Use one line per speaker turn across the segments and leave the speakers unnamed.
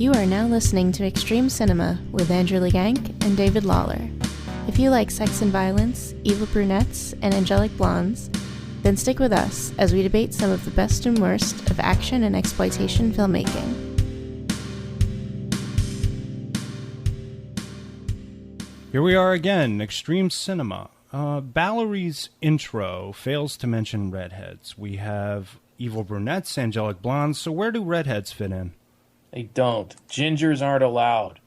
You are now listening to Extreme Cinema with Andrew Legank and David Lawler. If you like sex and violence, evil brunettes, and angelic blondes, then stick with us as we debate some of the best and worst of action and exploitation filmmaking.
Here we are again, Extreme Cinema. Valerie's intro fails to mention redheads. We have evil brunettes, angelic blondes, so where do redheads fit in?
They don't. Gingers aren't allowed.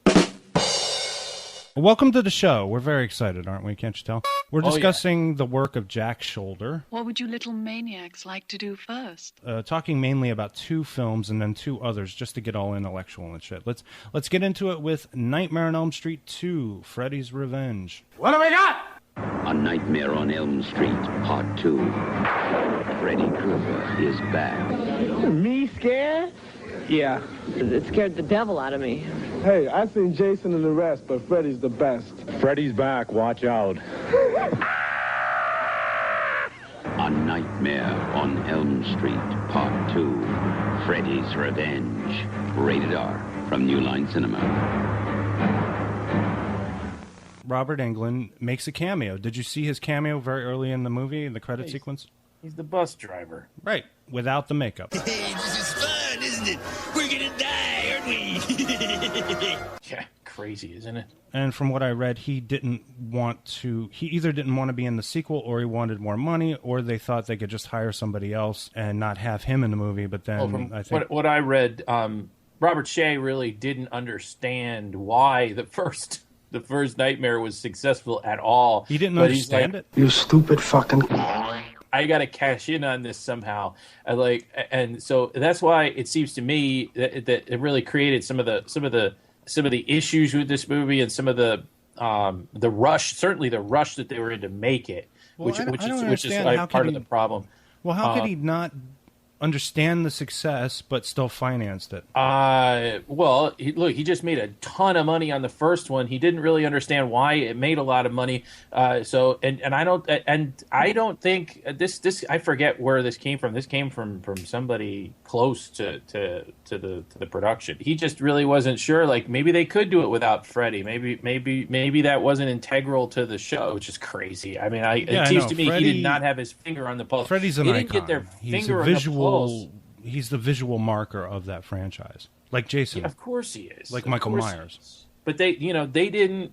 Welcome to the show. We're very excited, aren't we? Can't you tell? We're discussing the work of Jack Sholder.
What would you little maniacs like to do first?
Talking mainly about two films and then two others, just to get all intellectual and shit. Let's get into it with Nightmare on Elm Street 2, Freddy's Revenge.
What do we got?
A Nightmare on Elm Street, Part 2. Freddy Krueger is back.
Me scared?
Yeah. It scared the devil out of me.
Hey, I've seen Jason and the rest, but Freddy's the best.
Freddy's back, watch out.
A Nightmare on Elm Street, Part 2. Freddy's Revenge. Rated R from New Line Cinema.
Robert Englund makes a cameo. Did you see his cameo very early in the movie, in the credit sequence?
He's the bus driver.
Right, without the makeup.
Hey, this is fun, isn't it? We're gonna die, aren't we?
Yeah, crazy, isn't it?
And from what I read, he either didn't want to be in the sequel, or he wanted more money, or they thought they could just hire somebody else and not have him in the movie. But then I think
what I read, Robert Shea really didn't understand why the first Nightmare was successful at all.
He didn't understand it.
You stupid fucking...
I got to cash in on this somehow. And so that's why it seems to me that it really created some of the issues with this movie and some of the rush, certainly the rush that they were in to make it, which is part of the problem.
Well, how could he not understand the success but still financed it?
Well, he just made a ton of money on the first one. He didn't really understand why it made a lot of money. I don't think this. I forget where this came from. This came from somebody close to the production. He just really wasn't sure. Like, maybe they could do it without Freddy. Maybe that wasn't integral to the show, which is crazy. I mean, it seems to me Freddy, he did not have his finger on the pulse.
Freddy's an
he
icon.
Didn't get their finger
on the pulse. He's the visual marker of that franchise, like Jason.
Yeah, of course he is.
Like Michael Myers.
But they didn't,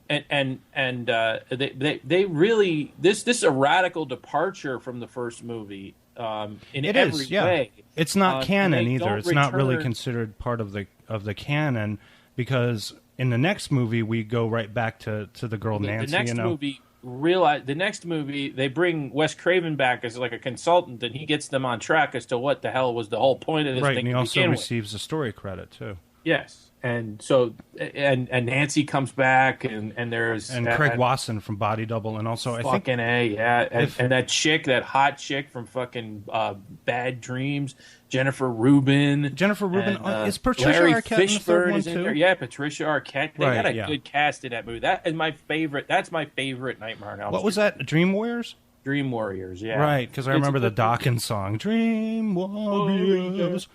they really this is a radical departure from the first movie. In every way,
it's not canon either. It's not really considered part of the canon, because in the next movie we go right back to the girl Nancy.
The next movie, they bring Wes Craven back as like a consultant, and he gets them on track as to what the hell was the whole point of this thing.
Right, and he also receives a story credit too.
Yes, and so and Nancy comes back, and there's
Craig Wasson from Body Double, and also
and that hot chick from fucking Bad Dreams, Jennifer Rubin.
Is Patricia
Larry
Arquette in the third one
in
too?
There. Yeah, Patricia Arquette. They got a good cast in that movie. That is my favorite. That's my favorite Nightmare on Elm Street.
What was that? Dream Warriors?
Dream Warriors, yeah.
Right, because I remember the Dawkins song, Dream Warriors.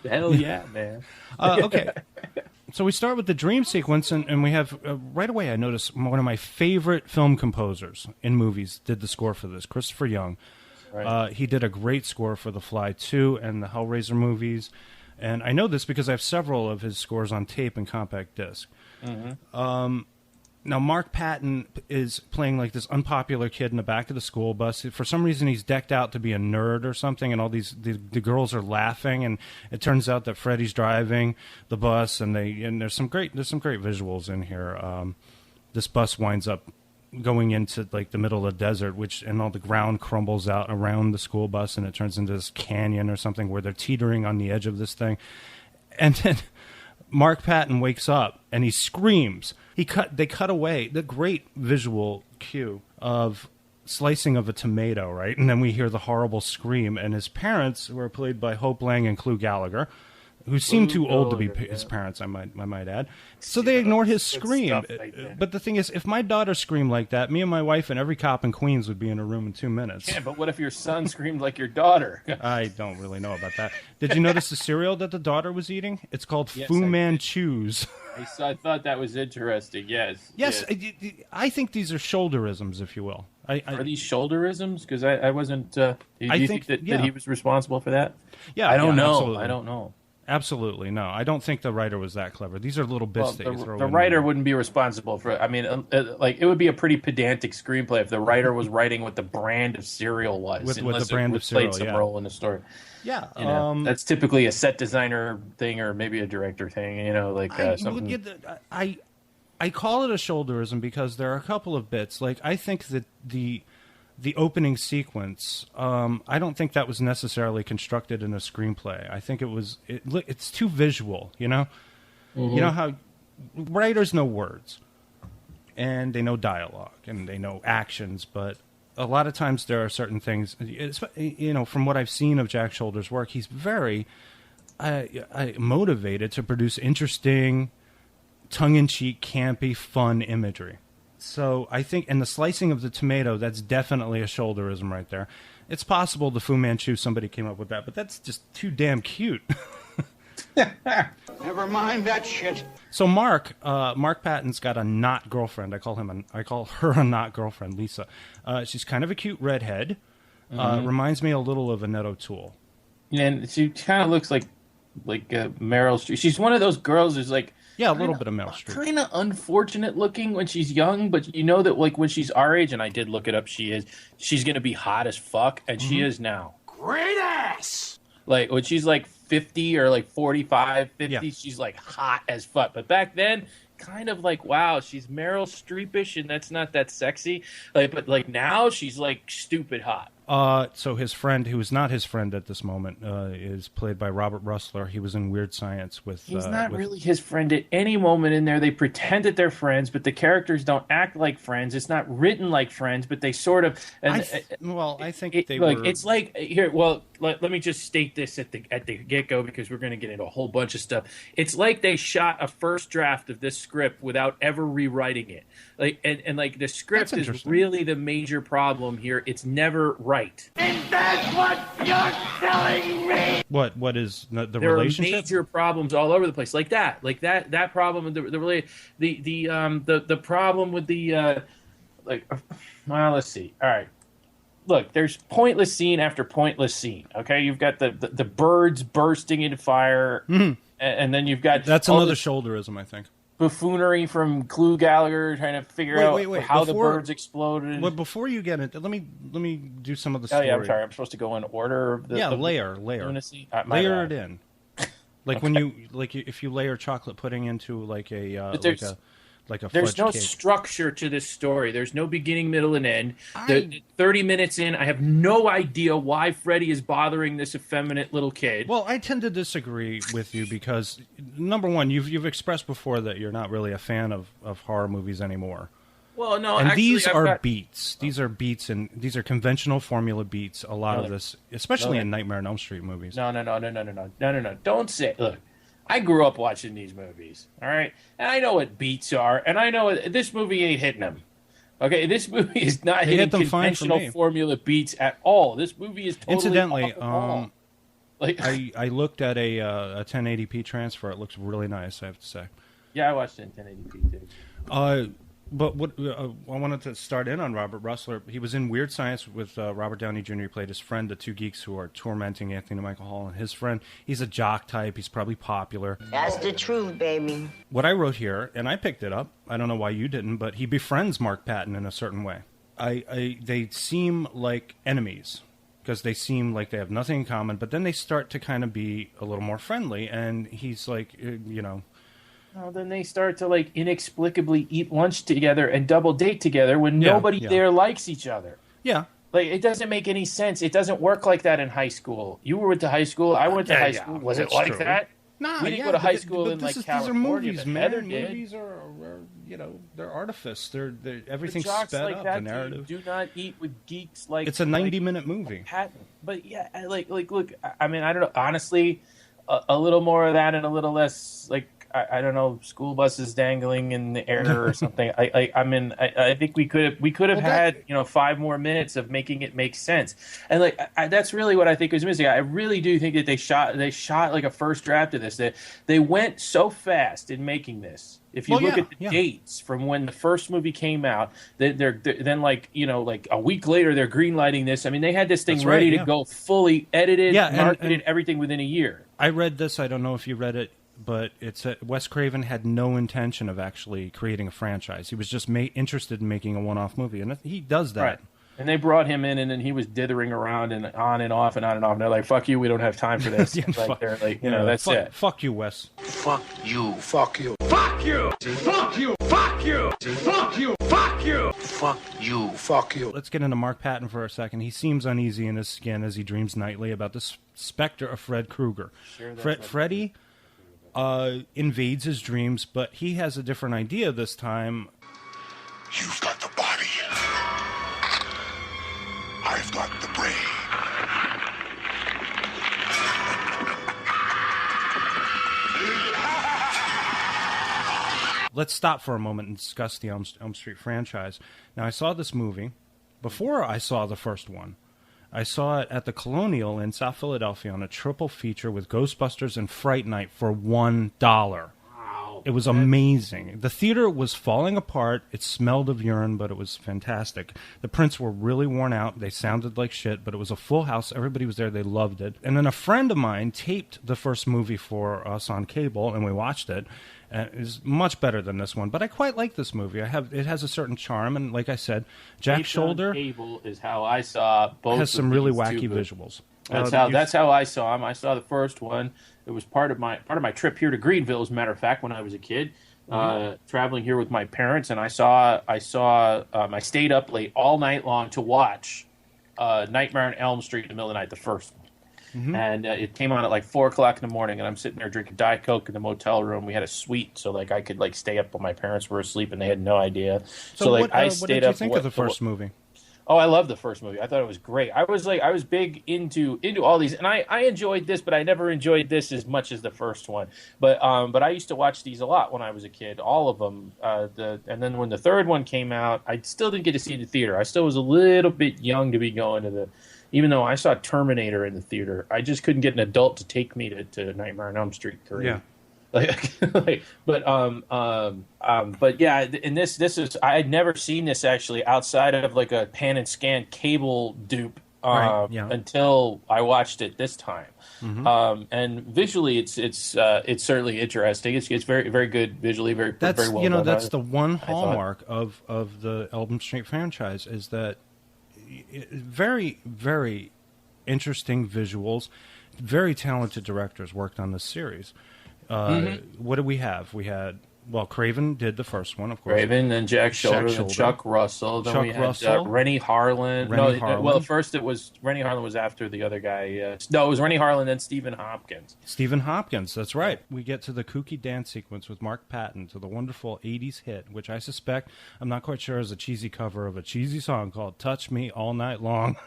Hell yeah, man.
Okay. So we start with the dream sequence, and we have, right away I noticed one of my favorite film composers in movies did the score for this, Christopher Young. Right. He did a great score for The Fly 2 and the Hellraiser movies. And I know this because I have several of his scores on tape and compact disc. Mm-hmm. Now, Mark Patton is playing like this unpopular kid in the back of the school bus. For some reason, he's decked out to be a nerd or something, and all the girls are laughing. And it turns out that Freddy's driving the bus, and there's some great visuals in here. This bus winds up going into like the middle of the desert, and all the ground crumbles out around the school bus, and it turns into this canyon or something where they're teetering on the edge of this thing, and then Mark Patton wakes up and he screams. They cut away the great visual cue of slicing of a tomato, right? And then we hear the horrible scream, and his parents were played by Lange and Clu Galager, who seem too old to be his parents, I might add. So they ignore his scream. But the thing is, if my daughter screamed like that, me and my wife and every cop in Queens would be in a room in 2 minutes.
Yeah, but what if your son screamed like your daughter?
I don't really know about that. Did you notice the cereal that the daughter was eating? It's called Fu Manchus.
I thought that was interesting, yes.
Yes, I think these are shoulderisms, if you will.
Are these shoulderisms? Because I wasn't... do you think that he was responsible for that?
Yeah,
I don't know.
Absolutely.
I don't know.
Absolutely, no. I don't think the writer was that clever. These are little bits that you throw in.
The writer wouldn't be responsible for it. I mean, like, it would be a pretty pedantic screenplay if the writer was writing what the brand of cereal was.
With the brand of cereal,
played some role in the story.
Yeah.
That's typically a set designer thing or maybe a director thing, something.
I call it a shoulderism because there are a couple of bits. Like, I think that the opening sequence, I don't think that was necessarily constructed in a screenplay. I think it's too visual, you know? Mm-hmm. You know how writers know words, and they know dialogue, and they know actions, but a lot of times there are certain things, from what I've seen of Jack Sholder's work, he's very motivated to produce interesting, tongue-in-cheek, campy, fun imagery. So I think, and the slicing of the tomato, that's definitely a shoulderism right there. It's possible the Fu Manchu, somebody came up with that, but that's just too damn cute.
Never mind that shit.
So Mark Patton's got a not girlfriend. I call her a not girlfriend, Lisa. She's kind of a cute redhead. Reminds me a little of Annette O Toole.
And she kind of looks like Meryl Streep. She's one of those girls who's like,
yeah, a little bit of Meryl Streep.
Kind of unfortunate looking when she's young, but you know that like when she's our age, and I did look it up, she's going to be hot as fuck, and she is now.
Great ass!
Like when she's like 50 or like 45, 50, she's like hot as fuck. But back then, kind of like, wow, she's Meryl Streepish, and that's not that sexy. But like now, she's like stupid hot.
So his friend, who is not his friend at this moment, is played by Robert Russler. He was in Weird Science with...
He's not really his friend at any moment in there. They pretend that they're friends, but the characters don't act like friends. It's not written like friends, but they sort of...
I think they were...
It's like... Here, well, let me just state this at the get-go, because we're going to get into a whole bunch of stuff. It's like they shot a first draft of this script without ever rewriting it. And the script is really the major problem here. It's never right.
Is that what you're telling me?
What is the
there
relationship?
There are major problems all over the place, like that problem with the problem with the well, let's see. All right, look, there's pointless scene after pointless scene. Okay, you've got the birds bursting into fire, and then you've got
that's another shoulderism, I think.
Buffoonery from Clu Galager trying to figure out how the birds exploded.
Well, before you get into, let me do some of the story.
Oh yeah, I'm sorry. I'm supposed to go in order of the
layer
lunacy.
Layer it in. Like when if you layer chocolate pudding into like a
there's no
cake.
structure to this story. There's no beginning, middle, and end. 30 minutes in, I have no idea why Freddy is bothering this effeminate little kid.
Well, I tend to disagree with you because, number one, you've expressed before that you're not really a fan of horror movies anymore.
Well, no,
and
actually,
these are beats. These are beats, and these are conventional formula beats. A lot of this, especially in Nightmare on Elm Street movies.
No. Don't say. Look, I grew up watching these movies, all right? And I know what beats are, and I know this movie ain't hitting them. Okay, this movie is not hitting conventional formula beats at all. This movie is totally
Incidentally,
off the ball.
I looked at a 1080p transfer. It looks really nice, I have to say.
Yeah, I watched it in 1080p too.
But what I wanted to start in on Robert Russler. He was in Weird Science with Robert Downey Jr. He played his friend, the two geeks who are tormenting Anthony Michael Hall. And his friend, he's a jock type. He's probably popular.
That's the truth, baby.
What I wrote here, and I picked it up. I don't know why you didn't, but he befriends Mark Patton in a certain way. They seem like enemies because they seem like they have nothing in common. But then they start to kind of be a little more friendly, and he's like,
Well, then they start to inexplicably eat lunch together and double date together when nobody there likes each other.
Yeah.
It doesn't make any sense. It doesn't work like that in high school. You went to high school. I went to high school. Was it like that?
Nah,
we didn't go to high school in
these
California.
are movies,
but
man.
Heather did.
Movies are they're artifice. They're everything's
jocks
sped
like
up.
that,
The narrative.
Do not eat with geeks like.
It's a 90-minute movie.
Patton. But yeah, look. I mean, I don't know. Honestly, a little more of that and a little less I don't know, school buses dangling in the air or something. I think we could have had 5 more minutes of making it make sense. And that's really what I think was missing. I really do think that they shot like a first draft of this. They went so fast in making this. If you look at the dates from when the first movie came out, then a week later they're greenlighting this. I mean, they had this thing ready to go, fully edited, marketed, everything within a year.
I read this. I don't know if you read it. But Wes Craven had no intention of actually creating a franchise. He was just interested in making a one-off movie, and he does that.
Right. And they brought him in, and then he was dithering around and on and off and on and off. And they're like, "Fuck you, we don't have time for this." That's it.
Fuck you, Wes.
Fuck you. Fuck you. Fuck you. Fuck you. Fuck you. Fuck you. Fuck you. Fuck you. Fuck you.
Let's get into Mark Patton for a second. He seems uneasy in his skin as he dreams nightly about the specter of Fred Krueger. Freddy invades his dreams, but he has a different idea this time.
You've got the body. I've got the brain.
Let's stop for a moment and discuss the Elm Street franchise. Now, I saw this movie before I saw the first one. I saw it at the Colonial in South Philadelphia on a triple feature with Ghostbusters and Fright Night for $1. Wow. It was amazing. The theater was falling apart. It smelled of urine, but it was fantastic. The prints were really worn out. They sounded like shit, but it was a full house. Everybody was there. They loved it. And then a friend of mine taped the first movie for us on cable, and we watched it. It is much better than this one, but I quite like this movie. It has a certain charm, and like I said, Jack Sholder
Cable is how I saw both.
Has some really wacky visuals.
That's how I saw him. I saw the first one. It was part of my trip here to Greenville, as a matter of fact, when I was a kid, traveling here with my parents, and I stayed up late all night long to watch Nightmare on Elm Street in the middle of the night, the first one. Mm-hmm. And it came on at 4 o'clock in the morning, and I'm sitting there drinking Diet Coke in the motel room. We had a suite, so I could stay up while my parents were asleep, and they had no idea. So I stayed up.
What did you think of the first movie?
Oh, I loved the first movie. I thought it was great. I was big into all these, and I enjoyed this, but I never enjoyed this as much as the first one. But I used to watch these a lot when I was a kid, all of them. And then when the third one came out, I still didn't get to see it in the theater. I still was a little bit young to be going to the. Even though I saw Terminator in the theater, I just couldn't get an adult to take me to Nightmare on Elm Street 3.
Yeah.
But yeah, and this is, I had never seen this actually outside of a pan and scan cable dupe until I watched it this time. Mm-hmm. And visually, it's certainly interesting. It's very, very good visually, very well done.
That's the one hallmark of the Elm Street franchise, is that very, very interesting visuals. Very talented directors worked on this series. What did we have? We had, Craven did the first one, of course.
Craven, then Jack Sholder, then Chuck Russell. Then we had Rennie Harlan. First it was Rennie Harlan was after the other guy. No, it was Rennie Harlan, then Stephen Hopkins.
Stephen Hopkins, that's right. We get to the kooky dance sequence with Mark Patton to the wonderful 80s hit, which I suspect, I'm not quite sure, is a cheesy cover of a cheesy song called Touch Me All Night Long.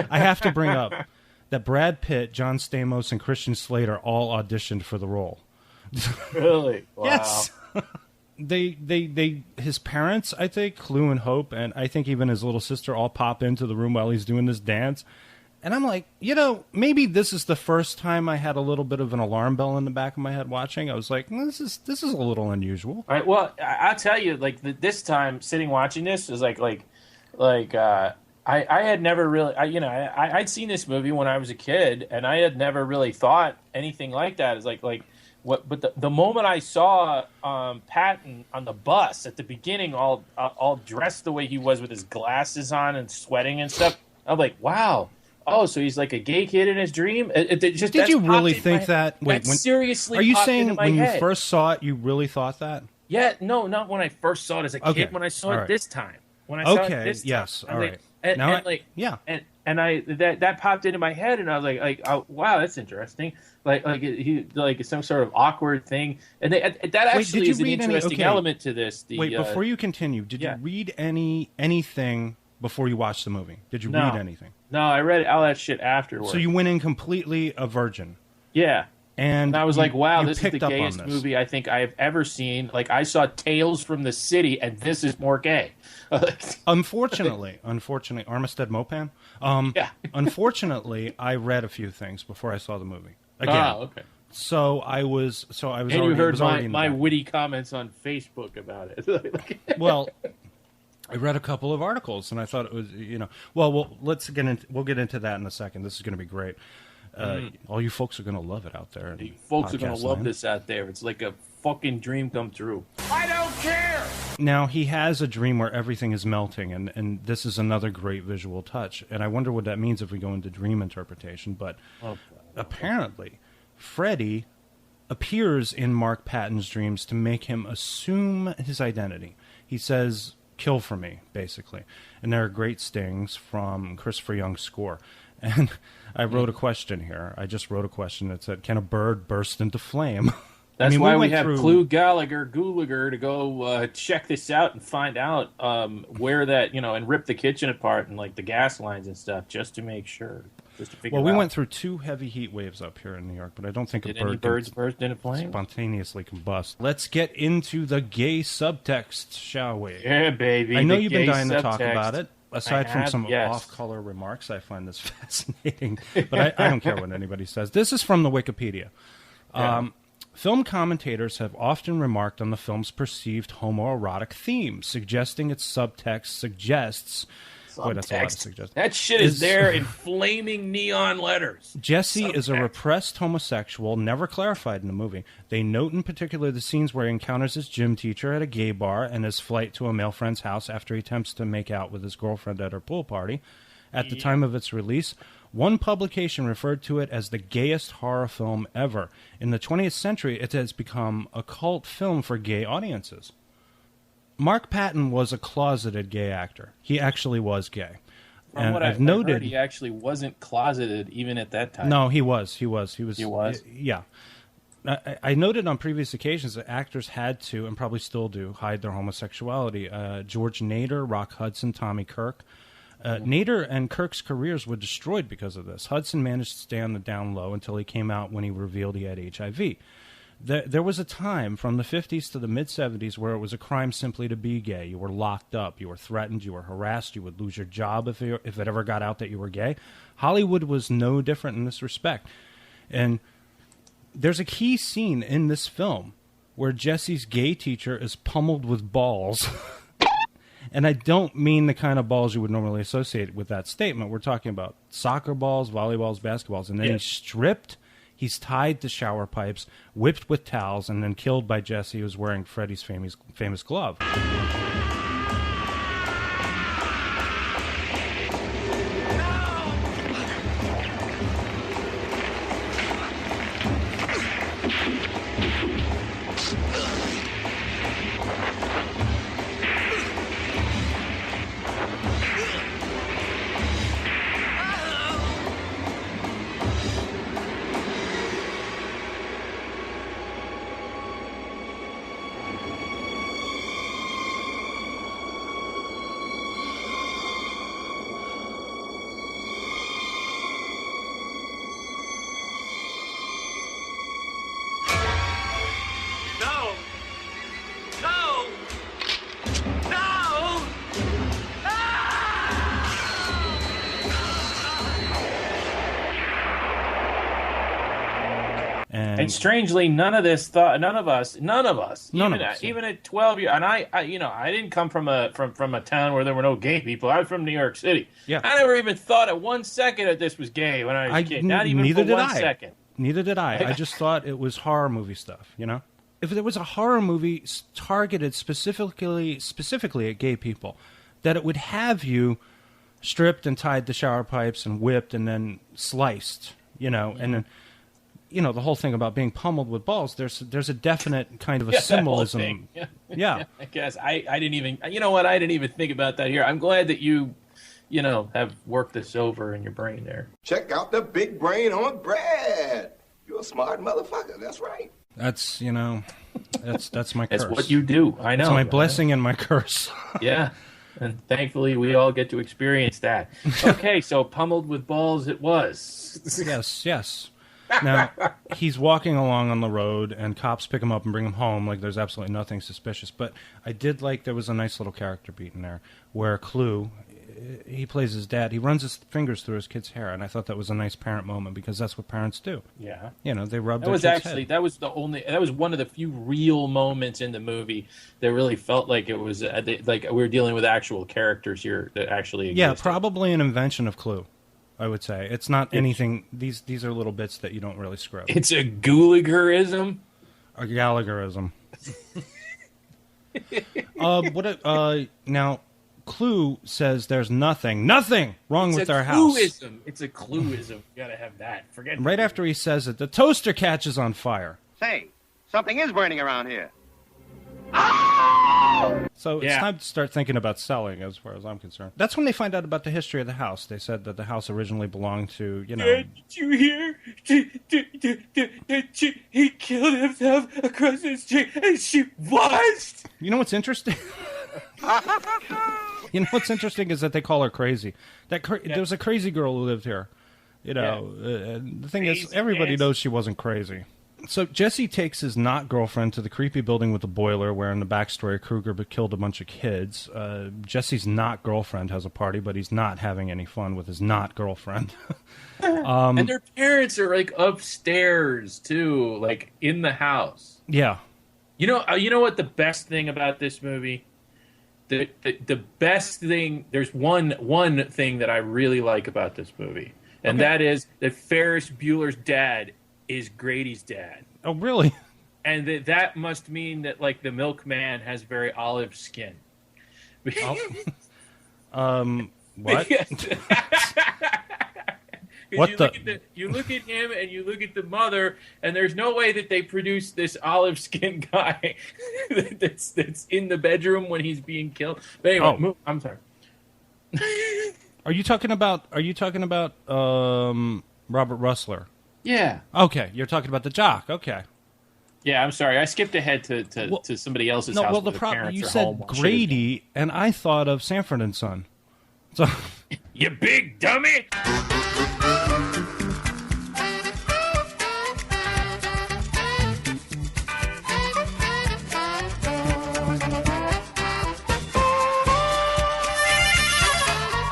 I have to bring up that Brad Pitt, John Stamos, and Christian Slater all auditioned for the role.
Really? Wow.
Yes. His parents, I think, Clu and Hope, and I think even his little sister all pop into the room while he's doing this dance. And I'm like, maybe this is the first time I had a little bit of an alarm bell in the back of my head watching. I was like, this is a little unusual.
All right, well, I'll tell you, this time sitting watching this is I had never really, I'd seen this movie when I was a kid, and I had never really thought anything like that. It's but the moment I saw Patton on the bus at the beginning, all dressed the way he was with his glasses on and sweating and stuff, I'm like, wow, oh, so he's like a gay kid in his dream?
Did you really think that? Wait,
seriously,
are you
popped
saying
into my
when
head.
you first saw it, you really thought that?
Yeah, no, not when I first saw it as a kid.
Okay.
When I saw
All
it
right.
this time. When I saw it this time.
Yes, all right.
Yeah. And that popped into my head, and I was like, oh, wow, that's interesting. Like some sort of awkward thing, and that actually is an interesting element to this.
Before you continue, did you read anything before you watched the movie? Did you read anything?
No, I read all that shit afterwards.
So you went in completely a virgin.
Yeah.
And
I was like, wow, this is the gayest movie I think I have ever seen. Like, I saw Tales from the City, and this is more gay.
Unfortunately, Armistead Mopan. Unfortunately, I read a few things before I saw the movie. Again.
Oh, okay.
So I was. And
you heard my witty comments on Facebook about it.
Well, I read a couple of articles, and I thought it was, Well, we'll get into that in a second. This is going to be great. All you folks are going to love it out there.
You folks are going to love this out there. It's like a fucking dream come true.
I don't care!
Now, he has a dream where everything is melting, and this is another great visual touch. And I wonder what that means if we go into dream interpretation. But apparently, Freddy appears in Mark Patton's dreams to make him assume his identity. He says, "Kill for me," basically. And there are great stings from Christopher Young's score. And I wrote a question here. I just wrote a question that said, "Can a bird burst into flame?"
That's why we have Clu Galager to go check this out and find out where that, and rip the kitchen apart and like the gas lines and stuff just to make sure. Just to figure
we
out.
went through 2 heavy heat waves up here in New York, but I don't think
Did
a bird
any birds burst into flame?
Spontaneously combust. Let's get into the gay subtext, shall we?
Yeah, baby.
I know you've been dying to talk about it. Aside from some
yes.
off-color remarks, I find this fascinating. But I don't care what anybody says. This is from the Wikipedia.
Yeah.
Film commentators have often remarked on the film's perceived homoerotic theme, suggesting its subtext suggests... Boy, that's a lot to suggest.
That shit is there in flaming neon letters.
Jesse is a repressed homosexual, never clarified in the movie. They note in particular the scenes where he encounters his gym teacher at a gay bar and his flight to a male friend's house after he attempts to make out with his girlfriend at her pool party. At the time of its release, one publication referred to it as the gayest horror film ever. In the 20th century, it has become a cult film for gay audiences. Mark Patton was a closeted gay actor. He actually was gay.
From what I've noted, he actually wasn't closeted even at that time.
No, he was. He was.
He was?
Yeah. I noted on previous occasions that actors had to, and probably still do, hide their homosexuality. George Nader, Rock Hudson, Tommy Kirk. Nader and Kirk's careers were destroyed because of this. Hudson managed to stay on the down low until he came out when he revealed he had HIV. There was a time from the 50s to the mid-70s where it was a crime simply to be gay. You were locked up, you were threatened, you were harassed, you would lose your job if it ever got out that you were gay. Hollywood was no different in this respect. And there's a key scene in this film where Jesse's gay teacher is pummeled with balls. And I don't mean the kind of balls you would normally associate with that statement. We're talking about soccer balls, volleyballs, basketballs. And then he's stripped. He's tied to shower pipes, whipped with towels, and then killed by Jesse, who's wearing Freddy's famous glove.
And strangely, none of us, even at 12 years, and I didn't come from a town where there were no gay people. I was from New York City.
Yeah.
I never even thought at 1 second that this was gay when I was a kid. Not even for 1 second.
Neither did I. I just thought it was horror movie stuff, If there was a horror movie targeted specifically at gay people, that it would have you stripped and tied to shower pipes and whipped and then sliced, and then, the whole thing about being pummeled with balls, there's a definite kind of a symbolism. Yeah.
I guess I didn't even, I didn't even think about that here. I'm glad that you have worked this over in your brain there.
Check out the big brain on Brad. You're a smart motherfucker. That's right.
That's, that's my curse.
That's what you do. I know.
It's my blessing and my curse.
Yeah. And thankfully, we all get to experience that. Okay, so pummeled with balls it was.
Yes. Now, he's walking along on the road, and cops pick him up and bring him home like there's absolutely nothing suspicious. But I did like there was a nice little character beat in there where Clu, he plays his dad. He runs his fingers through his kid's hair, and I thought that was a nice parent moment because that's what parents do.
Yeah.
They rub their kid's head.
That was one of the few real moments in the movie that really felt like it was like we were dealing with actual characters here that actually existed.
Yeah, probably an invention of Clu, I would say. It's not anything. These are little bits that you don't really scrub.
It's a Gulagerism.
A Gallagherism. Now, Clu says there's nothing wrong with our house.
It's a Cluism. You gotta have that. Forget.
Right after he says it, the toaster catches on fire.
Say, something is burning around here.
So it's time to start thinking about selling, as far as I'm concerned. That's when they find out about the history of the house. They said that the house originally belonged to,
Did you hear? He killed himself across the street, and she was.
You know what's interesting? What's interesting is that they call her crazy. There was a crazy girl who lived here. The thing is, everybody knows she wasn't crazy. So Jesse takes his not-girlfriend to the creepy building with the boiler where in the backstory Krueger killed a bunch of kids. Jesse's not-girlfriend has a party, but he's not having any fun with his not-girlfriend.
And their parents are, like, upstairs, too, like, in the house.
Yeah.
You know what the best thing about this movie? The best thing, there's one thing that I really like about this movie, and that is that Ferris Bueller's dad is Grady's dad.
Oh, really?
And that must mean that, like, the milkman has very olive skin.
What?
You look at him and you look at the mother, and there's no way that they produce this olive skin guy that's in the bedroom when he's being killed. But anyway, I'm sorry.
Are you talking about Robert Russler?
Yeah.
Okay, you're talking about the jock. Okay.
Yeah, I'm sorry. I skipped ahead to somebody else's house.
Well, the problem, you said Grady, and I thought of Sanford and Son. So,
you big dummy!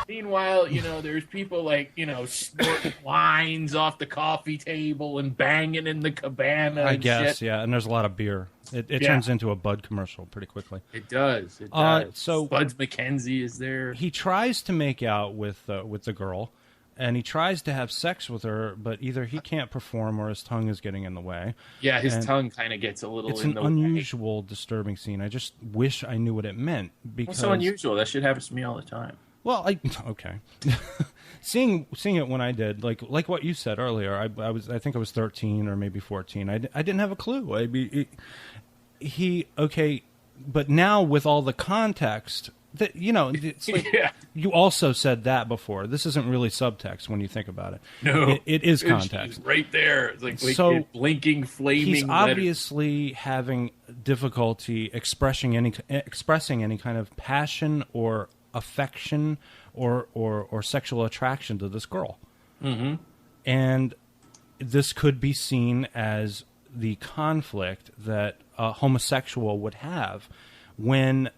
Meanwhile, there's people like, snorting lines off the coffee table and banging in the cabana.
I guess, shit. Yeah, and there's a lot of beer. It turns into a Bud commercial pretty quickly.
It does.
So
Bud's McKenzie is there.
He tries to make out with the girl, and he tries to have sex with her, but either he can't perform or his tongue is getting in the way.
Yeah, his tongue kind of gets a little in the way.
It's an unusual, disturbing scene. I just wish I knew what it meant. Because...
What's so unusual? That shit happens to me all the time.
Well, okay. seeing it when I did, like what you said earlier, I think I was 13 or maybe 14. I didn't have a clue. But now with all the context, that it's like, you also said that before. This isn't really subtext when you think about it.
No,
it is context.
It's right there. It's like so blinking, flaming.
He's obviously having difficulty expressing any kind of passion or affection or sexual attraction to this girl.
Mm-hmm.
And this could be seen as the conflict that a homosexual would have when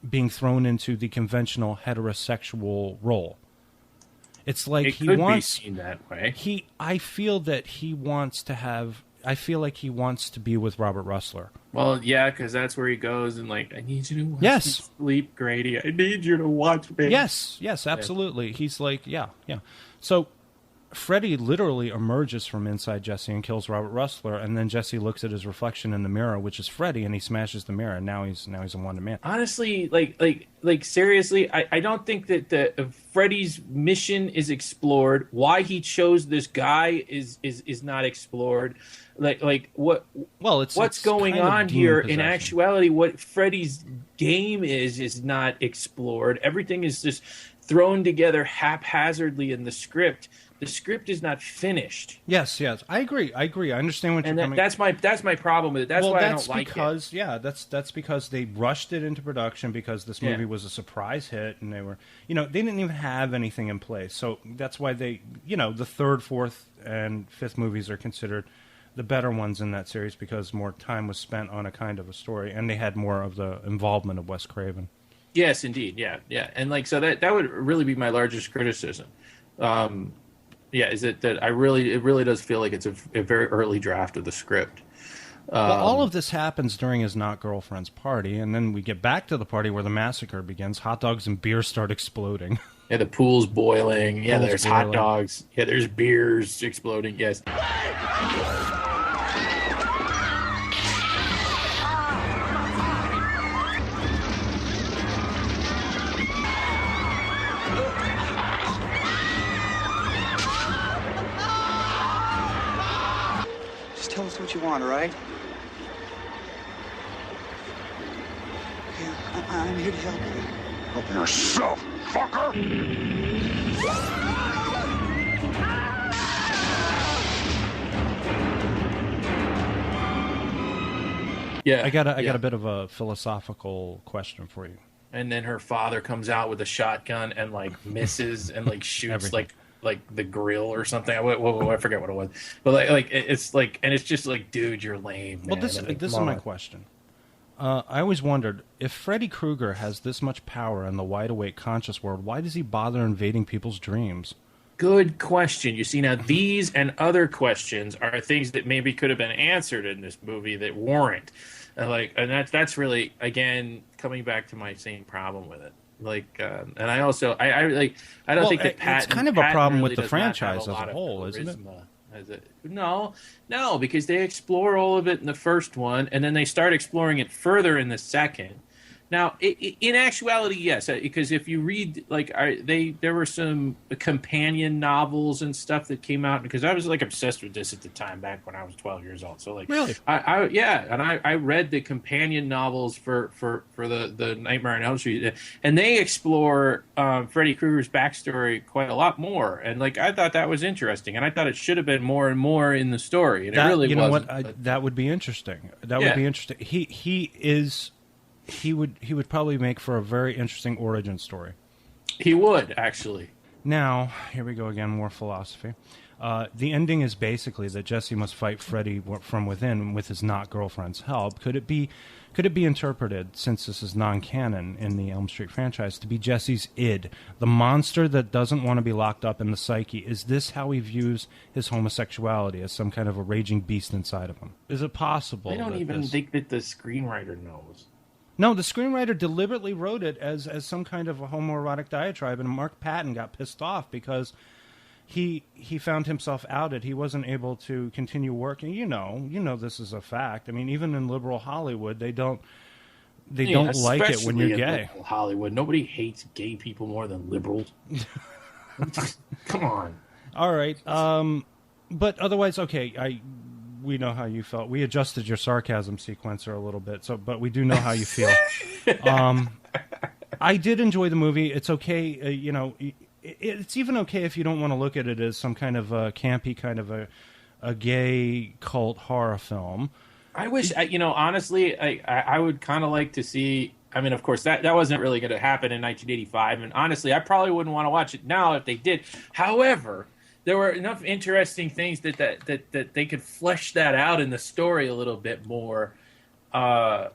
being thrown into the conventional heterosexual role. It's like he wants
be seen that way.
I feel like he wants to be with Robert Russler.
Well, yeah, because that's where he goes and like, I need you to watch me sleep, Grady. I need you to watch me.
Yes, absolutely. He's like, yeah. So Freddy literally emerges from inside Jesse and kills Robert Rustler, and then Jesse looks at his reflection in the mirror, which is Freddy, and he smashes the mirror, and now he's a wanted man.
Honestly, like seriously, I don't think that Freddy's mission is explored. Why he chose this guy is not explored. Like what? Well, what's going on here? In actuality, what Freddy's game is not explored. Everything is just thrown together haphazardly in the script. The script is not finished.
Yes, I agree. I understand what you're coming.
That's my problem with it. That's why I don't like it.
Yeah, that's because they rushed it into production because this movie was a surprise hit, and they were, they didn't even have anything in place. So that's why they, the third, fourth, and fifth movies are considered the better ones in that series because more time was spent on a kind of a story, and they had more of the involvement of Wes Craven.
Yes, indeed. Yeah, and so that would really be my largest criticism. Is it that it really does feel like it's a very early draft of the script.
Well, all of this happens during his not girlfriend's party, and then we get back to the party where the massacre begins. Hot dogs and beer start exploding.
Yeah, the pool's boiling. Yeah, there's hot dogs. Yeah, there's beers exploding. Yes.
Tell us what you want, all right? Yeah, I'm here to help you.
Help yourself, fucker!
Yeah, I got a bit of a philosophical question for you.
And then her father comes out with a shotgun and misses and shoots like the grill or something. I forget what it was, but it's just dude, you're lame, man.
Well, this is my question. I always wondered if Freddy Krueger has this much power in the wide-awake conscious world, why does he bother invading people's dreams?
Good question. You see, now these and other questions are things that maybe could have been answered in this movie that weren't. And that's really, again, coming back to my same problem with it. And I also I don't think that Patton,
it's kind of a problem with the franchise as a whole, isn't it?
No, because they explore all of it in the first one, and then they start exploring it further in the second. Now, in actuality, yes, because if you read, there were some companion novels and stuff that came out, because I was obsessed with this at the time, back when I was 12 years old. So
really,
I read the companion novels for the Nightmare on Elm Street, and they explore Freddy Krueger's backstory quite a lot more, and I thought that was interesting, and I thought it should have been more and more in the story, and it really wasn't.
That would be interesting. Would be interesting. He would probably make for a very interesting origin story.
He would, actually.
Now, here we go again, more philosophy. The ending is basically that Jesse must fight Freddy from within with his not-girlfriend's help. Could it be interpreted, since this is non-canon in the Elm Street franchise, to be Jesse's id, the monster that doesn't want to be locked up in the psyche? Is this how he views his homosexuality, as some kind of a raging beast inside of him? Is it possible?
I don't even think that the screenwriter knows.
No, the screenwriter deliberately wrote it as some kind of a homoerotic diatribe, and Mark Patton got pissed off because he found himself outed. He wasn't able to continue working. You know this is a fact. I mean, even in liberal Hollywood, they don't like it when you're gay.
Liberal Hollywood, nobody hates gay people more than liberals. Come on.
All right, but otherwise, okay. We know how you felt. We adjusted your sarcasm sequencer a little bit, but we do know how you feel. I did enjoy the movie. It's okay, it's even okay if you don't want to look at it as some kind of a campy kind of a gay cult horror film.
I wish, honestly, I would kind of like to see. I mean, of course, that wasn't really going to happen in 1985, and honestly, I probably wouldn't want to watch it now if they did. However, there were enough interesting things that they could flesh that out in the story a little bit more, and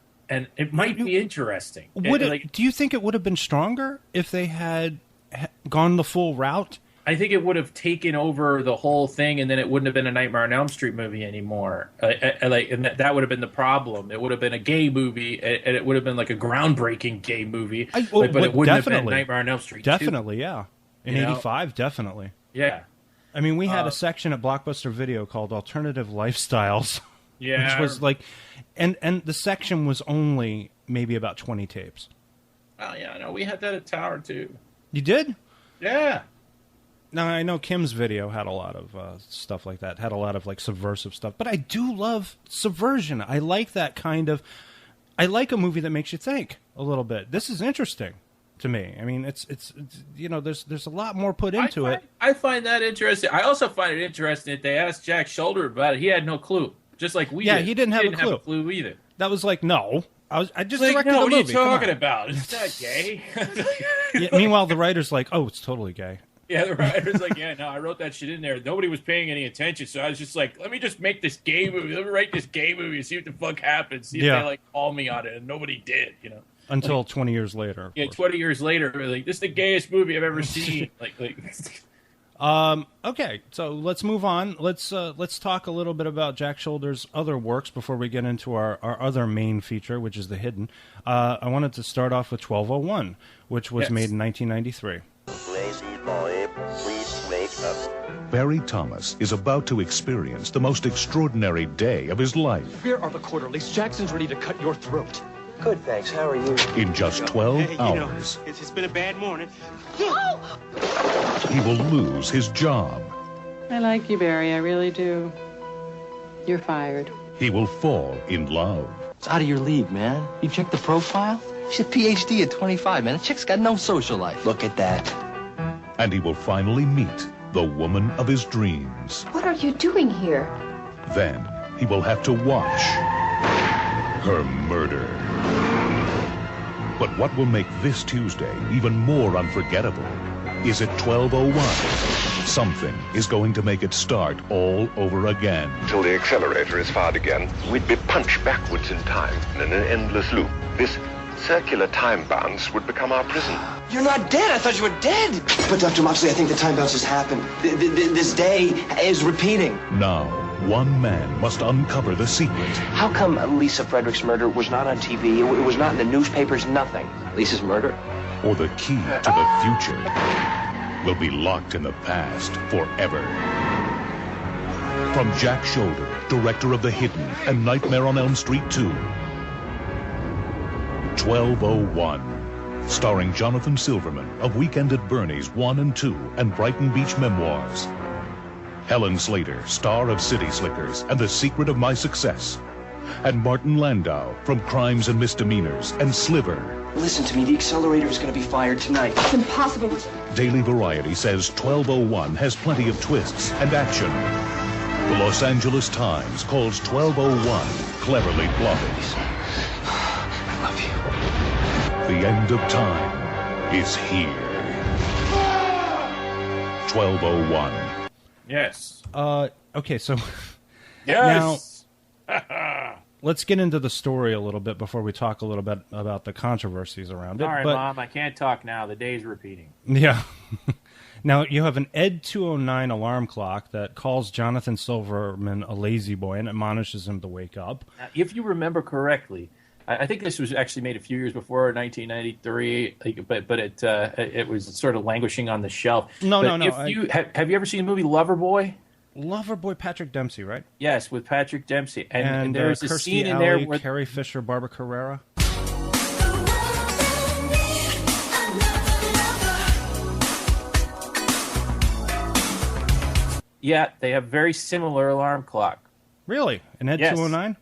it might be interesting.
Do you think it would have been stronger if they had gone the full route?
I think it would have taken over the whole thing, and then it wouldn't have been a Nightmare on Elm Street movie anymore. And that would have been the problem. It would have been a gay movie, and it would have been a groundbreaking gay movie, but it wouldn't have been Nightmare on Elm Street.
Definitely, 2. Yeah. In '85, definitely.
Yeah.
I mean, we had a section at Blockbuster Video called Alternative Lifestyles.
Yeah.
Which was like, and the section was only maybe about 20 tapes.
Oh, yeah, no, we had that at Tower, too.
You did?
Yeah.
Now, I know Kim's Video had a lot of stuff like that, had a lot of like subversive stuff, but I do love subversion. I like that kind of, I like a movie that makes you think a little bit. This is interesting to me. I mean, it's you know, there's a lot more put into it.
I find that interesting. I also find it interesting that they asked Jack Sholder about it. He had no clue, just like we did.
Yeah, he didn't have a clue
either.
That was like, no. I just
like,
directed
no,
the movie.
What are you talking about? It's not gay.
Yeah, meanwhile, the writer's like, oh, it's totally gay.
Yeah, the writer's like, yeah, no, I wrote that shit in there. Nobody was paying any attention, so I was just like, let me just make this gay movie. Let me write this gay movie and see what the fuck happens. See if they like call me on it, and nobody did, you know.
Until
like,
20 years later.
Yeah, 20 years later, like, this is the gayest movie I've ever seen.
Okay, so let's move on. Let's talk a little bit about Jack Sholder's other works before we get into our other main feature, which is The Hidden. I wanted to start off with 1201, which was made in 1993.
Barry Thomas is about to experience the most extraordinary day of his life.
Here are the quarterlies. Jackson's ready to cut your throat.
Good, thanks. How are you?
In just 12 hours,
It's been a bad morning.
he will lose his job.
I like you, Barry. I really do. You're fired.
He will fall in love.
It's out of your league, man. You checked the profile? She's a PhD at 25, man. The chick's got no social life. Look at that.
And he will finally meet the woman of his dreams.
What are you doing here?
Then he will have to watch her murder. But what will make this Tuesday even more unforgettable is at 12:01. Something is going to make it start all over again.
Till the accelerator is fired again, we'd be punched backwards in time in an endless loop. This circular time bounce would become our prison.
You're not dead. I thought you were dead. But Dr. Moxley, I think the time bounce has happened. This day is repeating.
Now, one man must uncover the secret.
How come Lisa Frederick's murder was not on TV? It was not in the newspapers, nothing. Lisa's murder?
Or the key to the future will be locked in the past forever. From Jack Sholder, director of The Hidden and Nightmare on Elm Street 2, 1201, starring Jonathan Silverman of Weekend at Bernie's 1 and 2 and Brighton Beach Memoirs. Helen Slater, star of City Slickers and The Secret of My Success. And Martin Landau from Crimes and Misdemeanors and Sliver.
Listen to me, the accelerator is going to be fired tonight.
It's impossible.
Daily Variety says 1201 has plenty of twists and action. The Los Angeles Times calls 1201 cleverly plotted.
I love you.
The end of time is here. 1201.
Yes.
Okay, so
yes.
Now, let's get into the story a little bit before we talk a little bit about the controversies around it.
All right, Mom, I can't talk now. The day's repeating.
Yeah. Now, you have an Ed 209 alarm clock that calls Jonathan Silverman a lazy boy and admonishes him to wake up.
Now, if you remember correctly, I think this was actually made a few years before 1993, but it was sort of languishing on the shelf.
No.
Have you ever seen the movie Loverboy?
Loverboy, Patrick Dempsey, right?
Yes, with Patrick Dempsey, and there's a
Kirstie
scene in
Alley,
there where
Carrie Fisher, Barbara Carrera.
Yeah, they have very similar alarm clock.
Really? An Ed 209?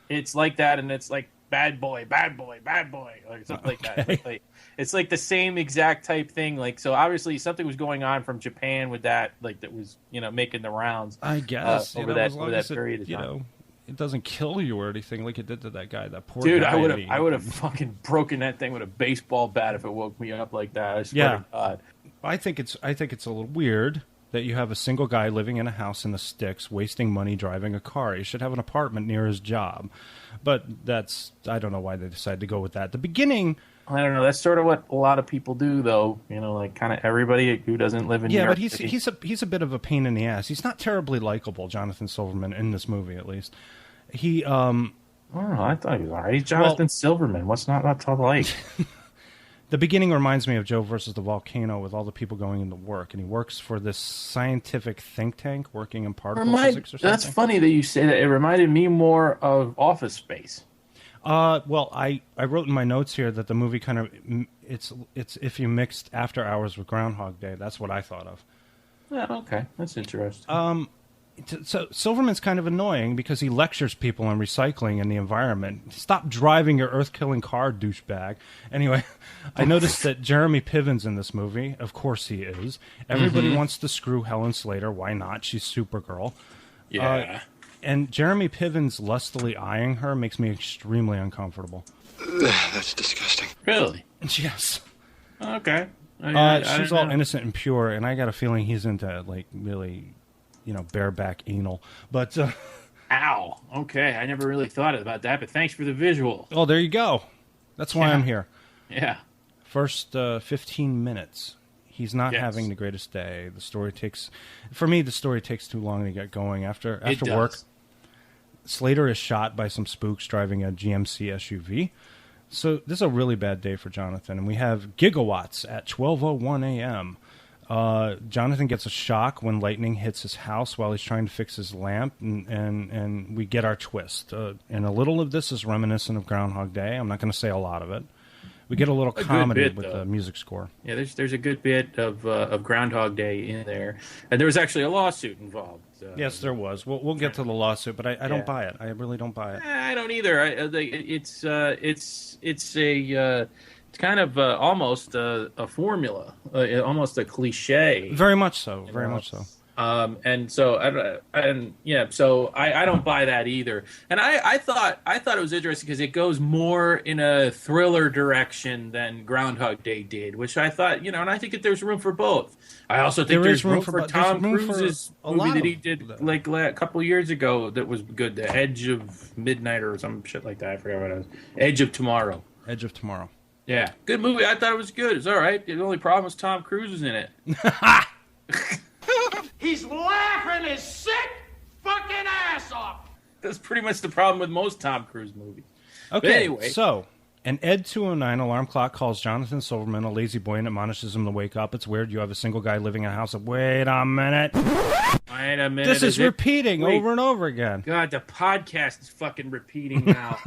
It's like that, and it's like bad boy, bad boy, bad boy, or something like that. It's like the same exact type thing. Like, so obviously something was going on from Japan with that, like that was, making the rounds.
I guess
over that period of time.
It doesn't kill you or anything like it did to that guy. That poor
dude.
guy.
I would have fucking broken that thing with a baseball bat if it woke me up like that. I swear to God.
I think it's a little weird that you have a single guy living in a house in the sticks, wasting money driving a car. He should have an apartment near his job. But I don't know why they decided to go with that. The beginning,
I don't know. That's sort of what a lot of people do, though. Like kind of everybody who doesn't live in New York
but he's a bit of a pain in the ass. He's not terribly likable, Jonathan Silverman, in this movie at least. He
I don't know. I thought he was all right. He's Jonathan Silverman. What's not to like?
The beginning reminds me of Joe versus the Volcano with all the people going into work, and he works for this scientific think tank working in particle physics or something.
That's funny that you say that. It reminded me more of Office Space.
Well, I wrote in my notes here that the movie kind of it's if you mixed After Hours with Groundhog Day. That's what I thought of.
Yeah, okay, that's interesting.
So Silverman's kind of annoying because he lectures people on recycling and the environment. Stop driving your earth-killing car, douchebag. Anyway, I noticed that Jeremy Piven's in this movie. Of course he is. Everybody wants to screw Helen Slater. Why not? She's Supergirl.
Yeah.
And Jeremy Piven's lustily eyeing her makes me extremely uncomfortable.
That's disgusting.
Really?
Yes.
Okay.
She's all innocent and pure, and I got a feeling he's into, like, really... bareback anal. But,
Ow. Okay, I never really thought about that, but thanks for the visual.
Oh, there you go. That's why I'm here.
Yeah.
First 15 minutes. He's not having the greatest day. The story takes too long to get going. After work, Slater is shot by some spooks driving a GMC SUV. So this is a really bad day for Jonathan. And we have gigawatts at 12:01 a.m., Jonathan gets a shock when lightning hits his house while he's trying to fix his lamp, and we get our twist. And a little of this is reminiscent of Groundhog Day. I'm not going to say a lot of it. We get a little comedy with the music score.
Yeah, there's a good bit of Groundhog Day in there, and there was actually a lawsuit involved.
Yes, there was. We'll get to the lawsuit, but I don't buy it. I really don't buy it.
I don't either. It's kind of almost a formula, almost a cliche.
Very much so. Very much so.
So I don't buy that either. And I thought it was interesting because it goes more in a thriller direction than Groundhog Day did, which I thought, and I think that there's room for both. I also think there's room for Tom Cruise's movie that he did like a couple of years ago that was good, The Edge of Midnight or some shit like that. I forgot what it was. Edge of Tomorrow.
Edge of Tomorrow.
Yeah, good movie. I thought it was good. It's all right. The only problem was Tom Cruise was in it.
He's laughing his sick fucking ass off.
That's pretty much the problem with most Tom Cruise movies.
Okay,
but anyway.
So an Ed 209 alarm clock calls Jonathan Silverman a lazy boy and admonishes him to wake up. It's weird. You have a single guy living in a house of... Wait a minute. This is repeating over and over again.
God, the podcast is fucking repeating now.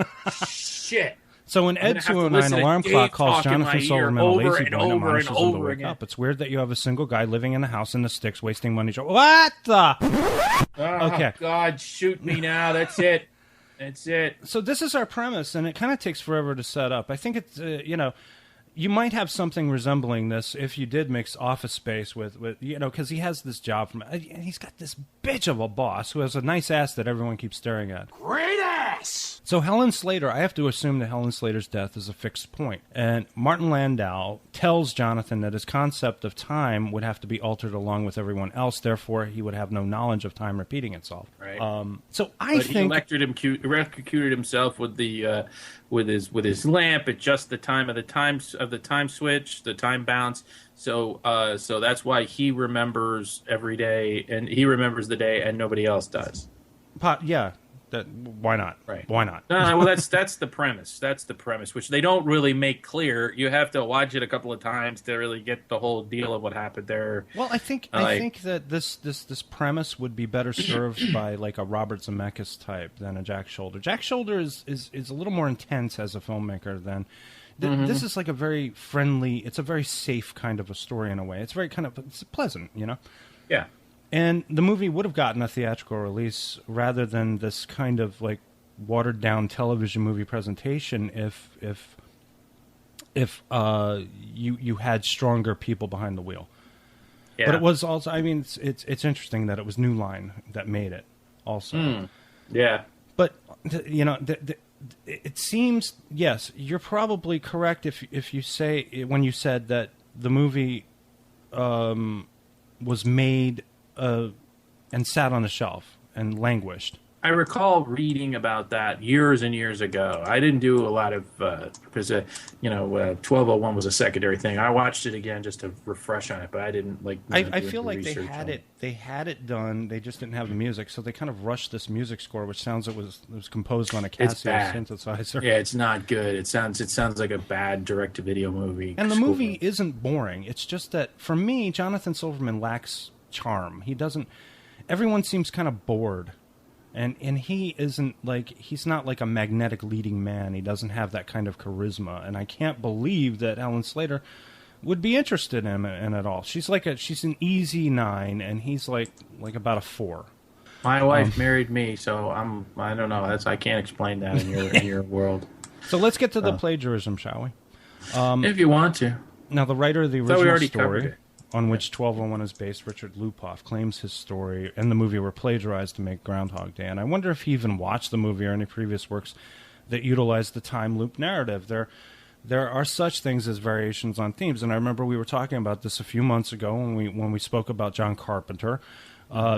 Shit.
So when Ed 209 alarm clock calls Jonathan Silverman a lazy boy and admonishes him to wake up, it's weird that you have a single guy living in a house in the sticks wasting money. What the? Okay.
God, shoot me now. That's it. That's it.
So this is our premise, and it kind of takes forever to set up. I think it's, you might have something resembling this if you did mix Office Space with because he has this job and he's got this bitch of a boss who has a nice ass that everyone keeps staring at.
Great ass!
So Helen Slater, I have to assume that Helen Slater's death is a fixed point. And Martin Landau tells Jonathan that his concept of time would have to be altered along with everyone else. Therefore, he would have no knowledge of time repeating itself.
Right.
He
electrocuted himself with the with his lamp at just the time of the time switch, the time bounce. So that's why he remembers every day, and he remembers the day, and nobody else does.
Yeah. Why not?
Right.
Why not?
Well, that's the premise. That's the premise, which they don't really make clear. You have to watch it a couple of times to really get the whole deal of what happened there.
Well, I think that this premise would be better served by like a Robert Zemeckis type than a Jack Sholder. Jack Sholder is a little more intense as a filmmaker than. This is like a very friendly. It's a very safe kind of a story in a way. It's very it's pleasant,
Yeah.
And the movie would have gotten a theatrical release rather than this kind of like watered down television movie presentation if you had stronger people behind the wheel. Yeah. But it was also, it's interesting that it was New Line that made it also.
Yeah.
But it seems, yes, you're probably correct if you say, when you said that the movie was made and sat on the shelf and languished
I recall reading about that years and years ago. I didn't do a lot of because 1201 was a secondary thing. I watched it again just to refresh on it, but I didn't
I feel like they had it done. They just didn't have the music, so they kind of rushed this music score, which sounds it was composed on a Casio synthesizer.
Yeah, it's not good. It sounds like a bad direct-to-video movie.
And the movie isn't boring. It's just that for me, Jonathan Silverman lacks charm. He doesn't. Everyone seems kind of bored. And he isn't he's not like a magnetic leading man. He doesn't have that kind of charisma. And I can't believe that Helen Slater would be interested in him at all. She's an easy 9, and he's like about a 4.
My wife married me, so I don't know. I can't explain that in your world.
So let's get to the plagiarism, shall we?
If you want to.
Now, the writer of the original story, on which 1201 is based, Richard Lupoff, claims his story and the movie were plagiarized to make Groundhog Day. And I wonder if he even watched the movie or any previous works that utilized the time loop narrative. There are such things as variations on themes. And I remember we were talking about this a few months ago when we spoke about John Carpenter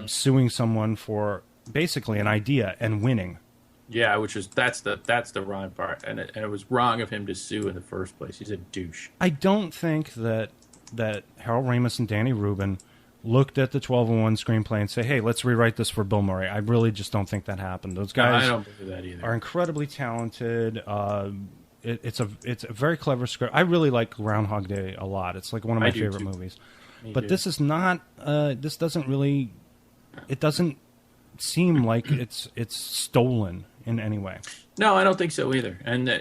suing someone for basically an idea and winning.
Yeah, that's the wrong part. And it was wrong of him to sue in the first place. He's a douche.
I don't think that Harold Ramis and Danny Rubin looked at the 1201 screenplay and say, hey, let's rewrite this for Bill Murray. I really just don't think that happened. Those guys
I don't believe that either.
Are incredibly talented. It's a very clever script. I really like Groundhog Day a lot. It's like one of my favorite movies. But this is not, this doesn't really, it doesn't seem like it's stolen in any way.
No, I don't think so either. And,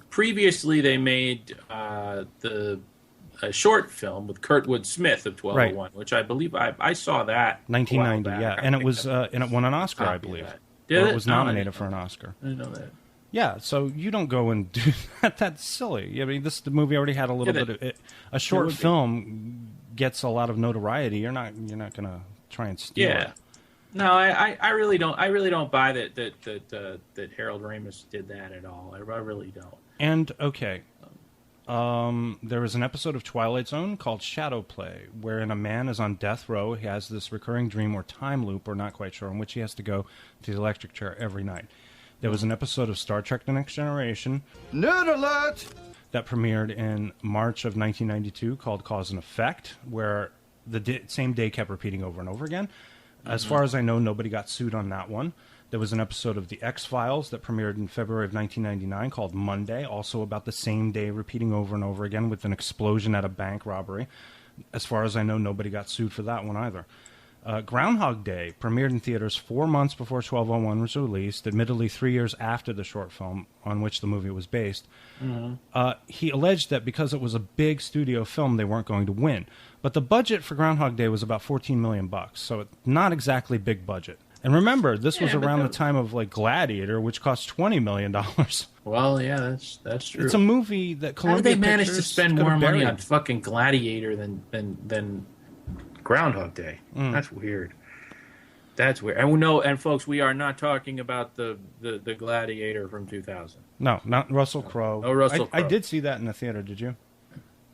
previously they made a short film with Kurtwood Smith of 1201, which I believe I saw that
1990, yeah, and it was and it won an Oscar, I believe.
Did
it was nominated for an Oscar.
I didn't know that.
Yeah, so you don't go and do that. That's silly. I mean, the movie already had a little bit of it. A short film gets a lot of notoriety. You're not going to try and steal it.
No, I really don't. I really don't buy that Harold Ramis did that at all. I really don't.
And okay. There was an episode of Twilight Zone called Shadow Play, wherein a man is on death row. He has this recurring dream or time loop, we're not quite sure, in which he has to go to the electric chair every night. There was an episode of Star Trek The Next Generation.
Nerd alert!
That premiered in March of 1992 called Cause and Effect, where the same day kept repeating over and over again. As far as I know, nobody got sued on that one. There was an episode of The X-Files that premiered in February of 1999 called Monday, also about the same day repeating over and over again with an explosion at a bank robbery. As far as I know, nobody got sued for that one either. Groundhog Day premiered in theaters 4 months before 1201 was released, admittedly 3 years after the short film on which the movie was based. He alleged that because it was a big studio film, they weren't going to win. But the budget for Groundhog Day was about $14 million, so it's not exactly big budget. And remember, this was around the time of Gladiator, which cost $20 million.
Well, yeah, that's true.
It's a movie that Columbia
How did they manage to
Pictures
spend more money
buried.
on fucking Gladiator than Groundhog Day? That's weird. That's weird. And folks, we are not talking about the Gladiator from 2000.
No, not Russell Crowe.
No Russell Crowe.
I did see that in the theater. Did you?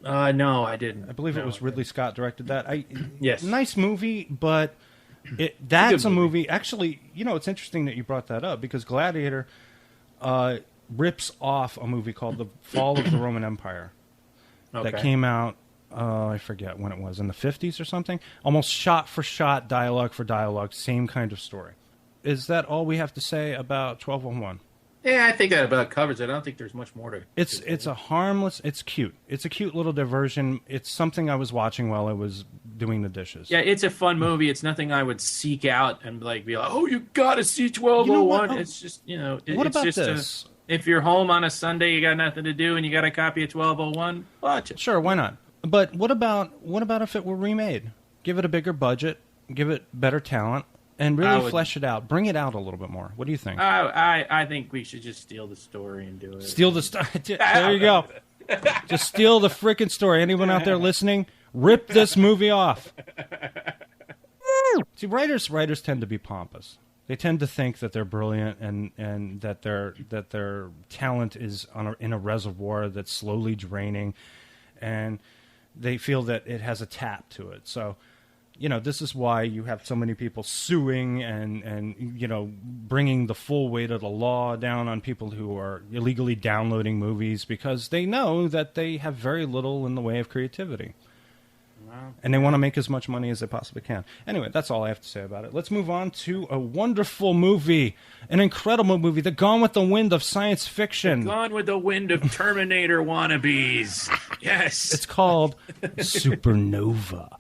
No, I didn't.
I believe it was Ridley Scott directed that.
Yes.
Nice movie, but that's a movie. Actually, it's interesting that you brought that up because Gladiator rips off a movie called The Fall of the Roman Empire that came out, I forget when it was, in the 50s or something. Almost shot for shot, dialogue for dialogue, same kind of story. Is that all we have to say about 1201?
Yeah, I think that about covers it. I don't think there's much more to.
It's a harmless. It's cute. It's a cute little diversion. It's something I was watching while I was doing the dishes.
Yeah, it's a fun movie. It's nothing I would seek out and be like, oh, you got to see 1201. It's just
what about
just
this?
If you're home on a Sunday, you got nothing to do, and you got a copy of 1201, watch it.
Sure, why not? But what about if it were remade? Give it a bigger budget. Give it better talent. And really flesh it out. Bring it out a little bit more. What do you think?
I think we should just steal the story and do it.
Steal the story. There you go. Just steal the frickin' story. Anyone out there listening? Rip this movie off. See, writers tend to be pompous. They tend to think that they're brilliant and that their talent is in a reservoir that's slowly draining, and they feel that it has a tap to it. So this is why you have so many people suing and bringing the full weight of the law down on people who are illegally downloading movies, because they know that they have very little in the way of creativity. And they want to make as much money as they possibly can. Anyway, that's all I have to say about it. Let's move on to a wonderful movie, an incredible movie, the Gone with the Wind of science fiction.
Gone with the Wind of Terminator wannabes. Yes.
It's called Supernova.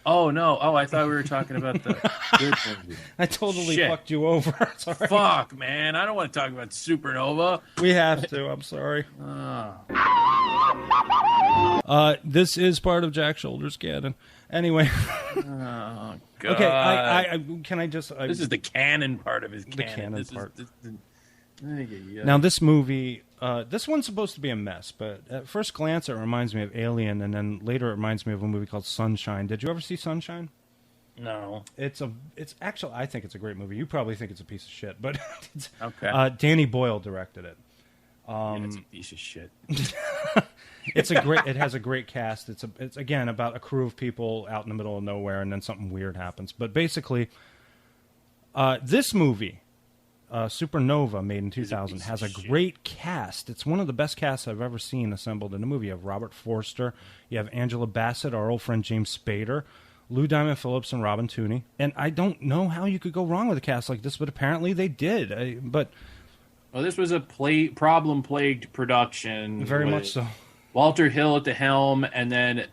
Oh, no. Oh, I thought we were talking about the good movie.
I totally fucked you over. Sorry.
Fuck, man. I don't want to talk about Supernova.
We have to. I'm sorry. This is part of Jack Sholder's canon. Anyway.
Oh, God.
Okay, can I just...
this is the canon part of his canon.
The canon part.
Yeah.
Now, this movie... this one's supposed to be a mess, but at first glance it reminds me of Alien, and then later it reminds me of a movie called Sunshine. Did you ever see Sunshine?
No.
It's actually, I think it's a great movie. You probably think it's a piece of shit, but
okay.
Danny Boyle directed it.
It's a piece of shit.
It has a great cast. It's again about a crew of people out in the middle of nowhere, and then something weird happens. But basically, this movie, Supernova, made in 2000, has a great cast. It's one of the best casts I've ever seen assembled in a movie. You have Robert Forster, you have Angela Bassett, our old friend James Spader, Lou Diamond Phillips, and Robin Tooney. And I don't know how you could go wrong with a cast like this, but apparently they did.
Well, this was a problem-plagued production.
Very much so.
Walter Hill at the helm, and then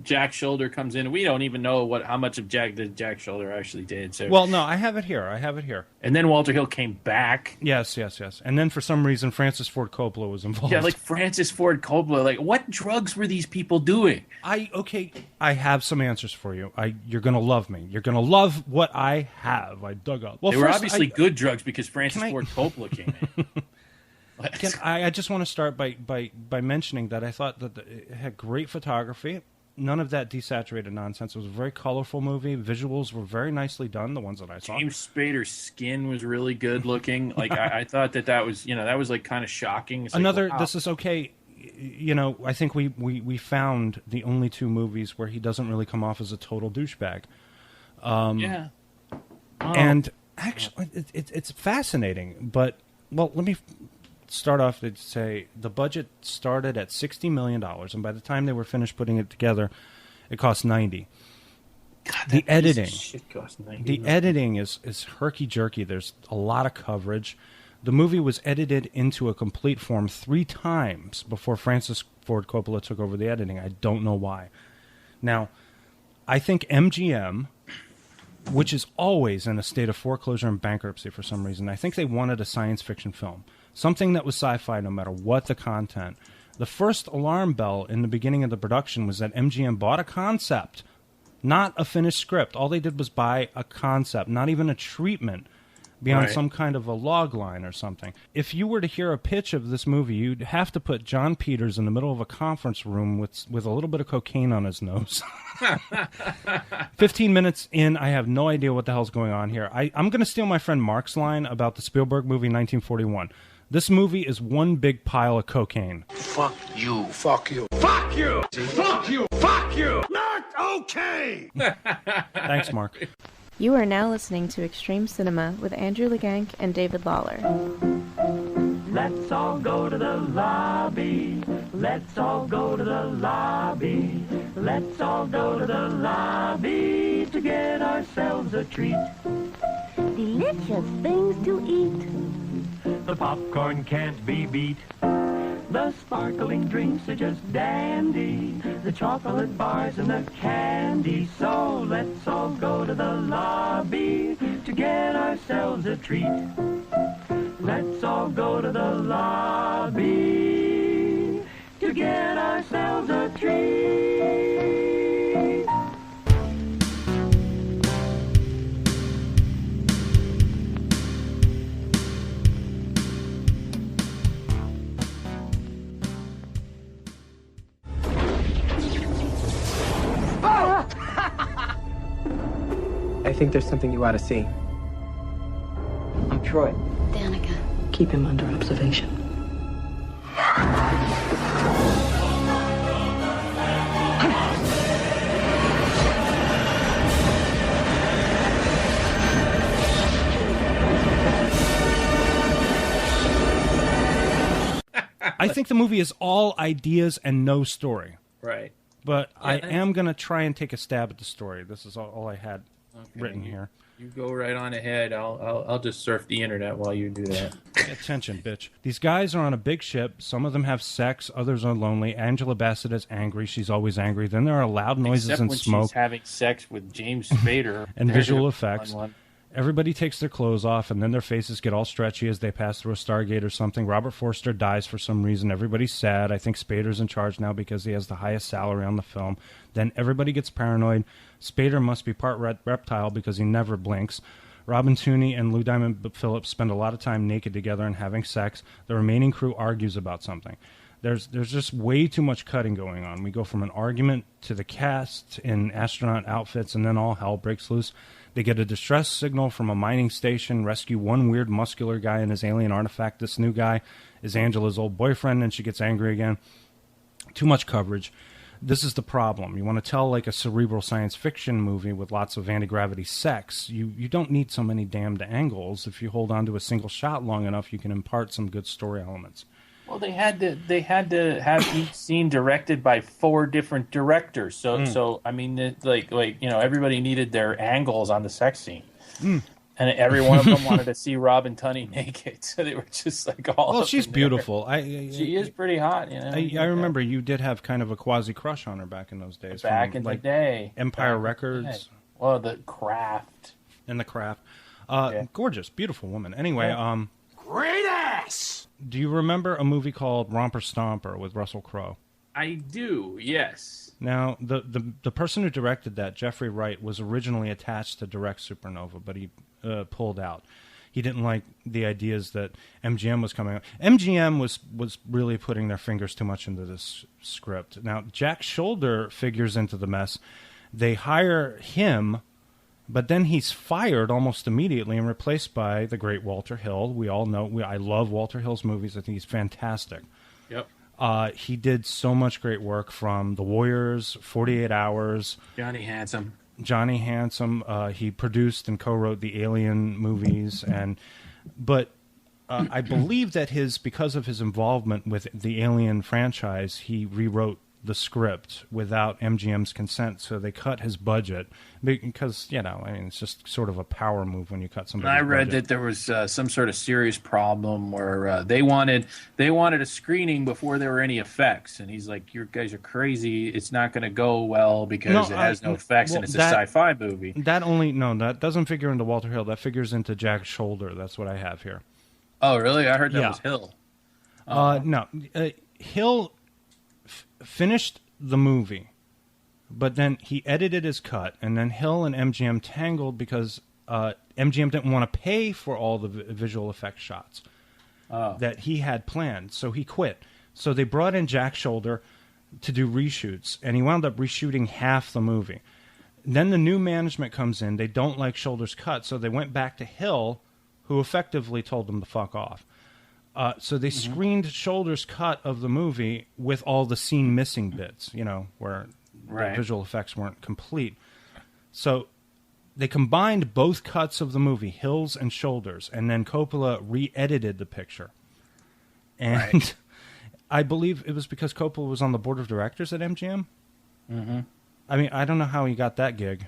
Jack Sholder comes in. We don't even know how much of Jack Sholder actually did. So.
Well, no, I have it here.
And then Walter Hill came back.
Yes. And then for some reason, Francis Ford Coppola was involved.
Yeah, like Francis Ford Coppola. Like, what drugs were these people doing?
I have some answers for you. You're gonna love me. You're gonna love what I have. I dug up. Well,
they were obviously good drugs because Francis Ford Coppola came in.
I just want to start by mentioning that I thought that it had great photography. None of that desaturated nonsense. It was a very colorful movie. Visuals were very nicely done, the ones that I saw.
James Spader's skin was really good looking. Like I thought that was that was like kind of shocking. It's
Another,
like, wow.
This is okay. I think we found the only two movies where he doesn't really come off as a total douchebag.
Yeah.
And actually, it's fascinating. But, well, let me start off to say the budget started at $60 million, and by the time they were finished putting it together, it cost $90.
God,
the editing,
shit cost $90
the editing is herky jerky. There's a lot of coverage. The movie was edited into a complete form 3 times before Francis Ford Coppola took over the editing. I don't know why. Now, I think MGM, which is always in a state of foreclosure and bankruptcy for some reason, I think they wanted a science fiction film. Something that was sci-fi no matter what the content. The first alarm bell in the beginning of the production was that MGM bought a concept, not a finished script. All they did was buy a concept, not even a treatment beyond some kind of a log line or something. If you were to hear a pitch of this movie, you'd have to put John Peters in the middle of a conference room with a little bit of cocaine on his nose. 15 minutes in, I have no idea what the hell's going on here. I'm going to steal my friend Mark's line about the Spielberg movie 1941. This movie is one big pile of cocaine.
Fuck you. Fuck you. Fuck you. Fuck you. Fuck you. Not okay.
Thanks, Mark.
You are now listening to Extreme Cinema with Andrew Legank and David Lawler.
Let's all go to the lobby. Let's all go to the lobby. Let's all go to the lobby to get ourselves a treat.
Delicious things to eat.
The popcorn can't be beat. The sparkling drinks are just dandy. The chocolate bars and the candy. So let's all go to the lobby to get ourselves a treat. Let's all go to the lobby to get ourselves a treat.
I think there's something you ought to see. I'm Troy.
Danica.
Keep him under observation.
think the movie is all ideas and no story.
Right.
But I am going to try and take a stab at the story. This is all I had written here.
You go right on ahead. I'll just surf the internet while you do that.
Pay attention, bitch. These guys are on a big ship. Some of them have sex. Others are lonely. Angela Bassett is angry. She's always angry. Then there are loud noises
Except
and
when
smoke.
She's having sex with James Spader.
And visual effects. Everybody takes their clothes off, and then their faces get all stretchy as they pass through a Stargate or something. Robert Forster dies for some reason. Everybody's sad. I think Spader's in charge now because he has the highest salary on the film. Then everybody gets paranoid. Spader must be part reptile because he never blinks. Robin Tooney and Lou Diamond Phillips spend a lot of time naked together and having sex. The remaining crew argues about something. There's just way too much cutting going on. We go from an argument to the cast in astronaut outfits, and then all hell breaks loose. They get a distress signal from a mining station, rescue one weird muscular guy and his alien artifact. This new guy is Angela's old boyfriend, and she gets angry again. Too much coverage. This is the problem. You want to tell like a cerebral science fiction movie with lots of anti-gravity sex. You don't need so many damned angles. If you hold on to a single shot long enough, you can impart some good story elements.
Well, they had to have each scene directed by 4 different directors. So I mean, like everybody needed their angles on the sex scene, and every one of them wanted to see Robin Tunney naked. So they were just like all.
Well, she's beautiful.
She is pretty hot.
I remember you did have kind of a quasi crush on her back in those days.
Back in the day,
Empire Records.
Well, The Craft.
And The Craft. Gorgeous, beautiful woman. Anyway,
Great ass!
Do you remember a movie called Romper Stomper with Russell Crowe?
I do, yes.
Now, the person who directed that, Jeffrey Wright, was originally attached to direct Supernova, but he pulled out. He didn't like the ideas that MGM was coming up. MGM was really putting their fingers too much into this script. Now, Jack Sholder figures into the mess. They hire him, but then he's fired almost immediately and replaced by the great Walter Hill. We all know, I love Walter Hill's movies. I think he's fantastic.
Yep.
He did so much great work from The Warriors, 48 Hours.
Johnny Handsome.
He produced and co-wrote the Alien movies. But I believe that because of his involvement with the Alien franchise, he rewrote the script without MGM's consent, so they cut his budget because, it's just sort of a power move when you cut somebody's budget.
I read that there was some sort of serious problem where they wanted a screening before there were any effects, and he's like, "You guys are crazy. It's not going to go well because it has no effects, and it's a sci-fi movie."
That doesn't figure into Walter Hill. That figures into Jack Sholder. That's what I have here.
Oh, really? I heard that was Hill.
No. Hill finished the movie, but then he edited his cut, and then Hill and MGM tangled because MGM didn't want to pay for all the visual effects shots that he had planned, so he quit. So they brought in Jack Sholder to do reshoots, and he wound up reshooting half the movie. Then the new management comes in. They don't like Sholder's cut, so they went back to Hill, who effectively told them to fuck off. So they screened Sholder's cut of the movie with all the scene missing bits, where the visual effects weren't complete. So they combined both cuts of the movie, Hill's and Sholder's, and then Coppola re-edited the picture. And I believe it was because Coppola was on the board of directors at MGM.
Mm-hmm.
I mean, I don't know how he got that gig.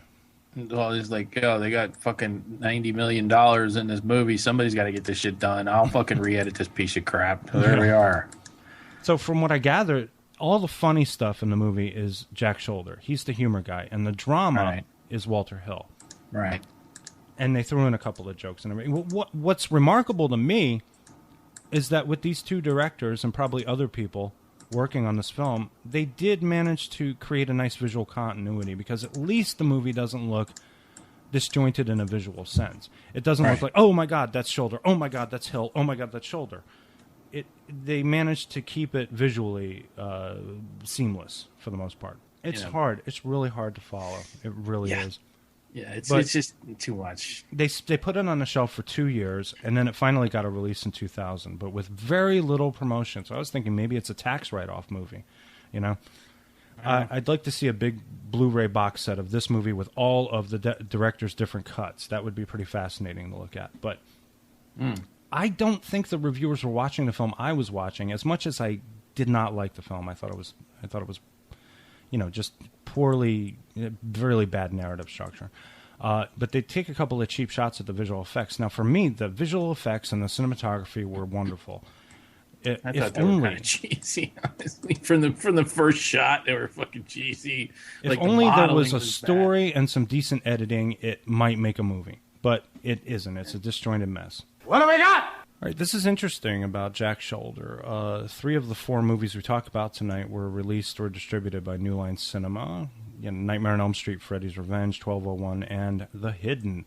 Well, he's like, they got fucking $90 million in this movie. Somebody's got to get this shit done. I'll fucking re-edit this piece of crap. So there we are.
So from what I gather, all the funny stuff in the movie is Jack Sholder. He's the humor guy. And the drama is Walter Hill.
Right.
And they threw in a couple of jokes and everything. What's remarkable to me is that with these two directors and probably other people working on this film, they did manage to create a nice visual continuity, because at least the movie doesn't look disjointed in a visual sense. It doesn't look like, oh my God, that's Sholder. Oh my God, that's Hill. Oh my God, that's Sholder. They managed to keep it visually seamless for the most part. It's hard. It's really hard to follow. It really is.
Yeah, it's just too much.
They put it on the shelf for 2 years, and then it finally got a release in 2000, but with very little promotion. So I was thinking maybe it's a tax write-off movie, I'd like to see a big Blu-ray box set of this movie with all of the director's different cuts. That would be pretty fascinating to look at. But I don't think the reviewers were watching the film I was watching as much as I did not like the film. I thought it was, just poorly, really bad narrative structure. But they take a couple of cheap shots at the visual effects. Now, for me, the visual effects and the cinematography were wonderful.
I thought they were kind of cheesy, honestly. From the first shot, they were fucking cheesy.
If only there was a story and some decent editing, it might make a movie. But it isn't. It's a disjointed mess.
What do we got?
All right, this is interesting about Jack Sholder. 3 of the 4 movies we talk about tonight were released or distributed by New Line Cinema. Nightmare on Elm Street, Freddy's Revenge, 1201, and The Hidden.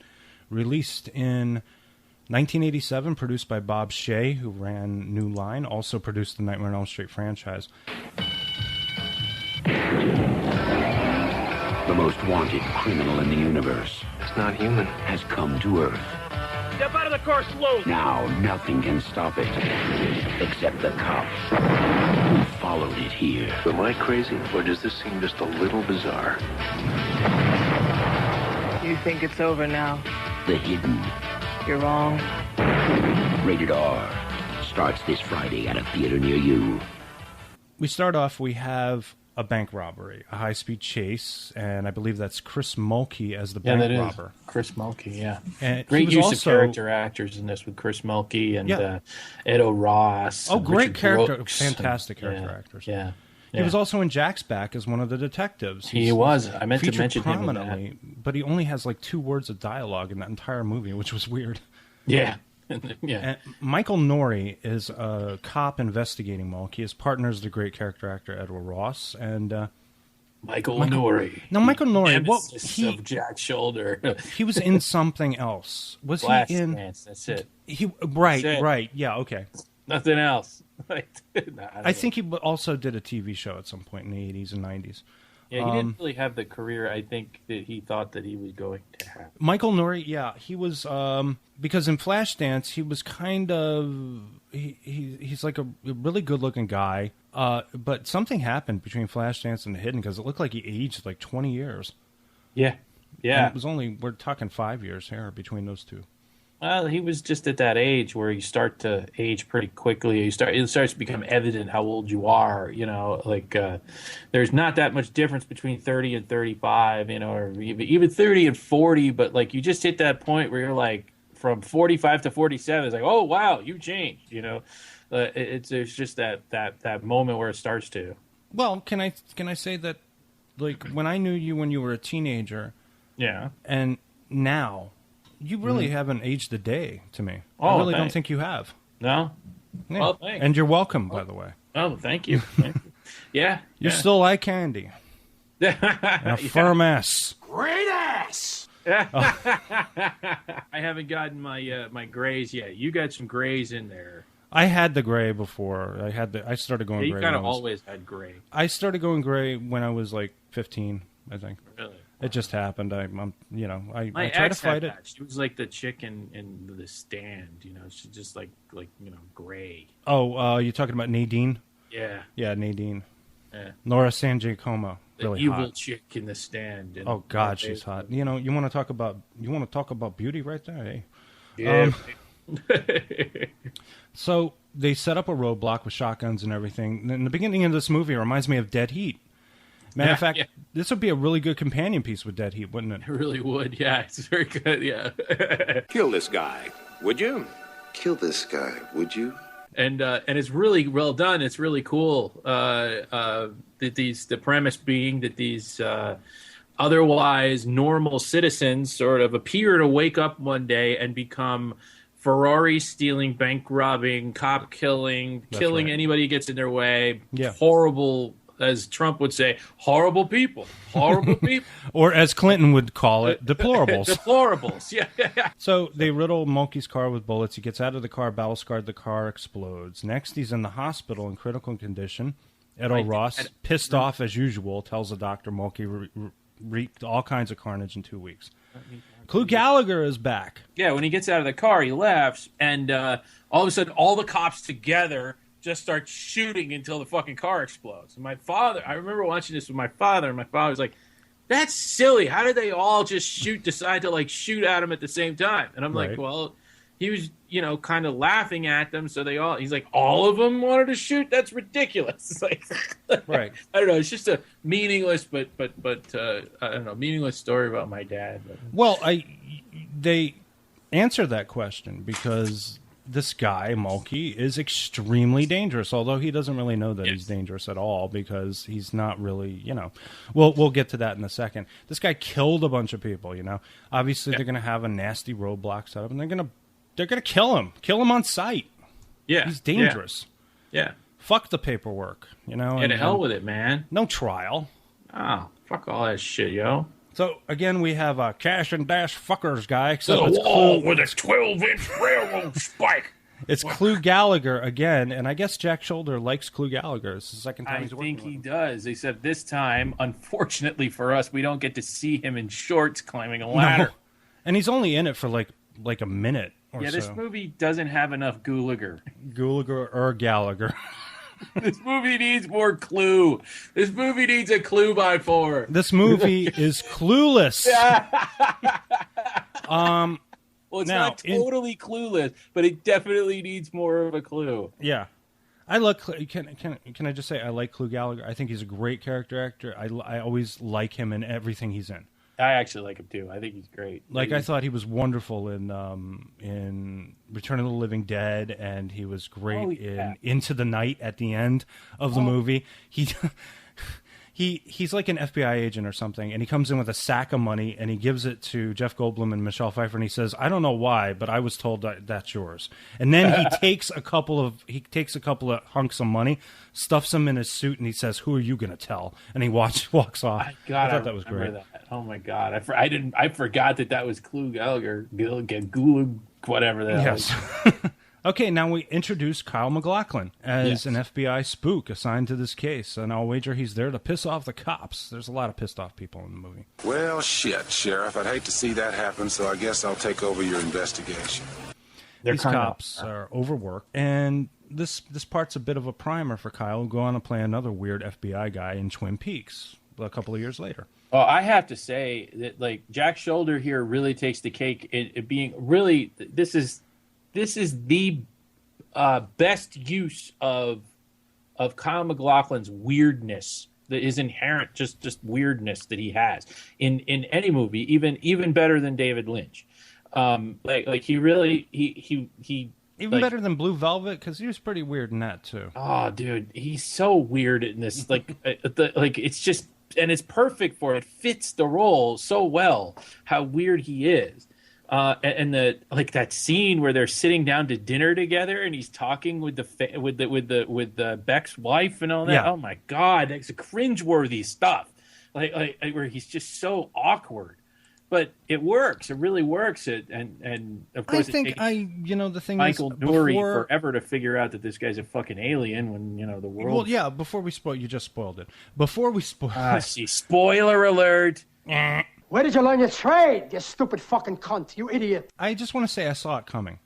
Released in 1987, produced by Bob Shea, who ran New Line, also produced the Nightmare on Elm Street franchise.
The most wanted criminal in the universe.
It's not human.
Has come to Earth.
Step out of the car slowly.
Now nothing can stop it, except the cops who followed it here.
Am I crazy, or does this seem just a little bizarre?
You think it's over now?
The Hidden.
You're wrong.
Rated R. Starts this Friday at a theater near you.
We start off, we have a bank robbery, a high-speed chase, and I believe that's Chris Mulkey as the bank robber.
Chris Mulkey, yeah.
And
great use of character actors in this with Chris Mulkey and Ed O'Ross.
Oh, great character,
Brooks
fantastic character actors.
Yeah.
He was also in Jack's Back as one of the detectives.
He was. I meant to mention
prominently,
him in that.
But he only has like 2 words of dialogue in that entire movie, which was weird.
Yeah. Yeah.
And Michael Norrie is a cop investigating Mulkey. His partner is the great character actor Edward Ross, and
Michael Norrie.
No, Michael Norrie.
Of Jack Shoulder.
He was in something else. Was
Last
he in?
Dance, that's it.
Right. Yeah. Okay.
Nothing else.
I think he also did a TV show at some point in the 80s and 90s.
Yeah, he didn't really have the career I think that he thought that he was going to have.
Michael Norrie, yeah, he was because in Flashdance he was kind of he's like a really good-looking guy, but something happened between Flashdance and The Hidden because it looked like he aged like 20 years.
Yeah,
and it was we're talking 5 years here between those two.
Well, he was just at that age where you start to age pretty quickly. It starts to become evident how old you are. There's not that much difference between 30 and 35, or even 30 and 40. But like you just hit that point where you're like from 45 to 47. It's like, oh wow, you changed. It's just that moment where it starts to.
Well, can I say that like when I knew you when you were a teenager, and now. You really haven't aged a day to me. I really don't think you have.
No?
Yeah.
Well, thanks.
And you're welcome, by the way.
Oh, thank you. Yeah.
You're still eye candy. And a firm ass.
Great ass!
I haven't gotten my grays yet. You got some grays in there.
I had the gray before. I started going gray.
You kind of always had gray.
I started going gray when I was like 15, I think.
Really?
It just happened. I
try
to fight it.
She was like the chick in The Stand. She's just like gray.
Oh, you're talking about Nadine?
Yeah.
Yeah, Nadine.
Yeah.
Laura San Giacomo. Really
evil
hot.
chick in The Stand.
Oh God, she's hot. You want to talk about beauty right there? Hey.
Yeah.
So they set up a roadblock with shotguns and everything. In the beginning of this movie, it reminds me of Dead Heat. Matter of fact, this would be a really good companion piece with Dead Heat, wouldn't it?
It really would. Yeah, it's very good. Yeah.
Kill this guy, would you?
Kill this guy, would you?
And it's really well done. It's really cool. The premise being that these otherwise normal citizens sort of appear to wake up one day and become Ferrari stealing, bank robbing, cop killing, anybody who gets in their way.
Yeah.
Horrible. As Trump would say, horrible people. Horrible people.
Or as Clinton would call it, deplorables.
Deplorables, yeah.
So they riddle Mulkey's car with bullets. He gets out of the car, battle-scarred. The car explodes. Next, he's in the hospital in critical condition. Edo Ross, pissed off as usual, tells the doctor Mulkey reaped all kinds of carnage in 2 weeks. Clu Galager is back.
Yeah, when he gets out of the car, he laughs, and all of a sudden, all the cops together just start shooting until the fucking car explodes. And I remember watching this with my father, and my father was like, that's silly. How did they all just decide to shoot at him at the same time? And I'm like, well, he was, kind of laughing at them. So he's like, all of them wanted to shoot? That's ridiculous. It's like,
right.
I don't know. It's just a meaningless, but I don't know, meaningless story about my dad.
Well, they answer that question because this guy, Mulkey, is extremely dangerous, although he doesn't really know that he's dangerous at all because he's not really, we'll get to that in a second. This guy killed a bunch of people, Obviously, they're going to have a nasty roadblock set up, and they're going to kill him on sight.
Yeah.
He's dangerous.
Yeah.
Fuck the paperwork,
And to hell with it, man.
No trial.
Oh, fuck all that shit, yo.
So, again, we have a cash and dash fuckers guy.
Except it's wall with a 12-inch railroad spike.
It's Clu Galager again, and I guess Jack Sholder likes Clu Galager. It's the second time he's working with him.
I think he does, except this time, unfortunately for us, we don't get to see him in shorts climbing a ladder.
No. And he's only in it for like a minute or so.
This movie doesn't have enough Gulager.
Gulager or Gallagher.
This movie needs more Clue. This movie needs a Clue by 4.
This movie is clueless.
Well, it's not totally clueless, but it definitely needs more of a clue.
Yeah. I look. Can I just say I like Clu Galager? I think he's a great character actor. I always like him in everything he's in.
I actually like him too. I think he's great.
I thought he was wonderful in Return of the Living Dead, and he was great in Into the Night at the end of the movie. He's like an FBI agent or something, and he comes in with a sack of money, and he gives it to Jeff Goldblum and Michelle Pfeiffer, and he says, "I don't know why, but I was told that's yours." And then he takes a couple of hunks of money, stuffs them in his suit, and he says, "Who are you going to tell?" And he walks off. I thought that was great.
That. Oh my god, I forgot that was Clu Gallagher, Gulag, whatever that.
Yes. Okay, now we introduce Kyle MacLachlan as an FBI spook assigned to this case, and I'll wager he's there to piss off the cops. There's a lot of pissed off people in the movie.
Well, shit, Sheriff. I'd hate to see that happen, so I guess I'll take over your investigation.
These cops are overworked, and this part's a bit of a primer for Kyle, who'll go on to play another weird FBI guy in Twin Peaks a couple of years later.
Well, I have to say that Jack Sholder here really takes the cake in being really This is the best use of Kyle MacLachlan's weirdness that is inherent, just weirdness that he has in any movie, even better than David Lynch. He really
even better than Blue Velvet, because he was pretty weird in that too.
Oh, dude, he's so weird in this. It's just, and it's perfect for it. Fits the role so well. How weird he is. And that scene where they're sitting down to dinner together and he's talking with the Beck's wife and all that. Yeah. Oh my God, that's cringeworthy stuff. Where he's just so awkward, but it works. It really works. And of course,
the thing
Michael
is,
Nouri forever to figure out that this guy's a fucking alien when the world.
Well, yeah. Before we spoil, you just spoiled it. Before we spoil,
spoiler alert.
Where did you learn your trade, you stupid fucking cunt, you idiot?
I just want to say I saw it coming.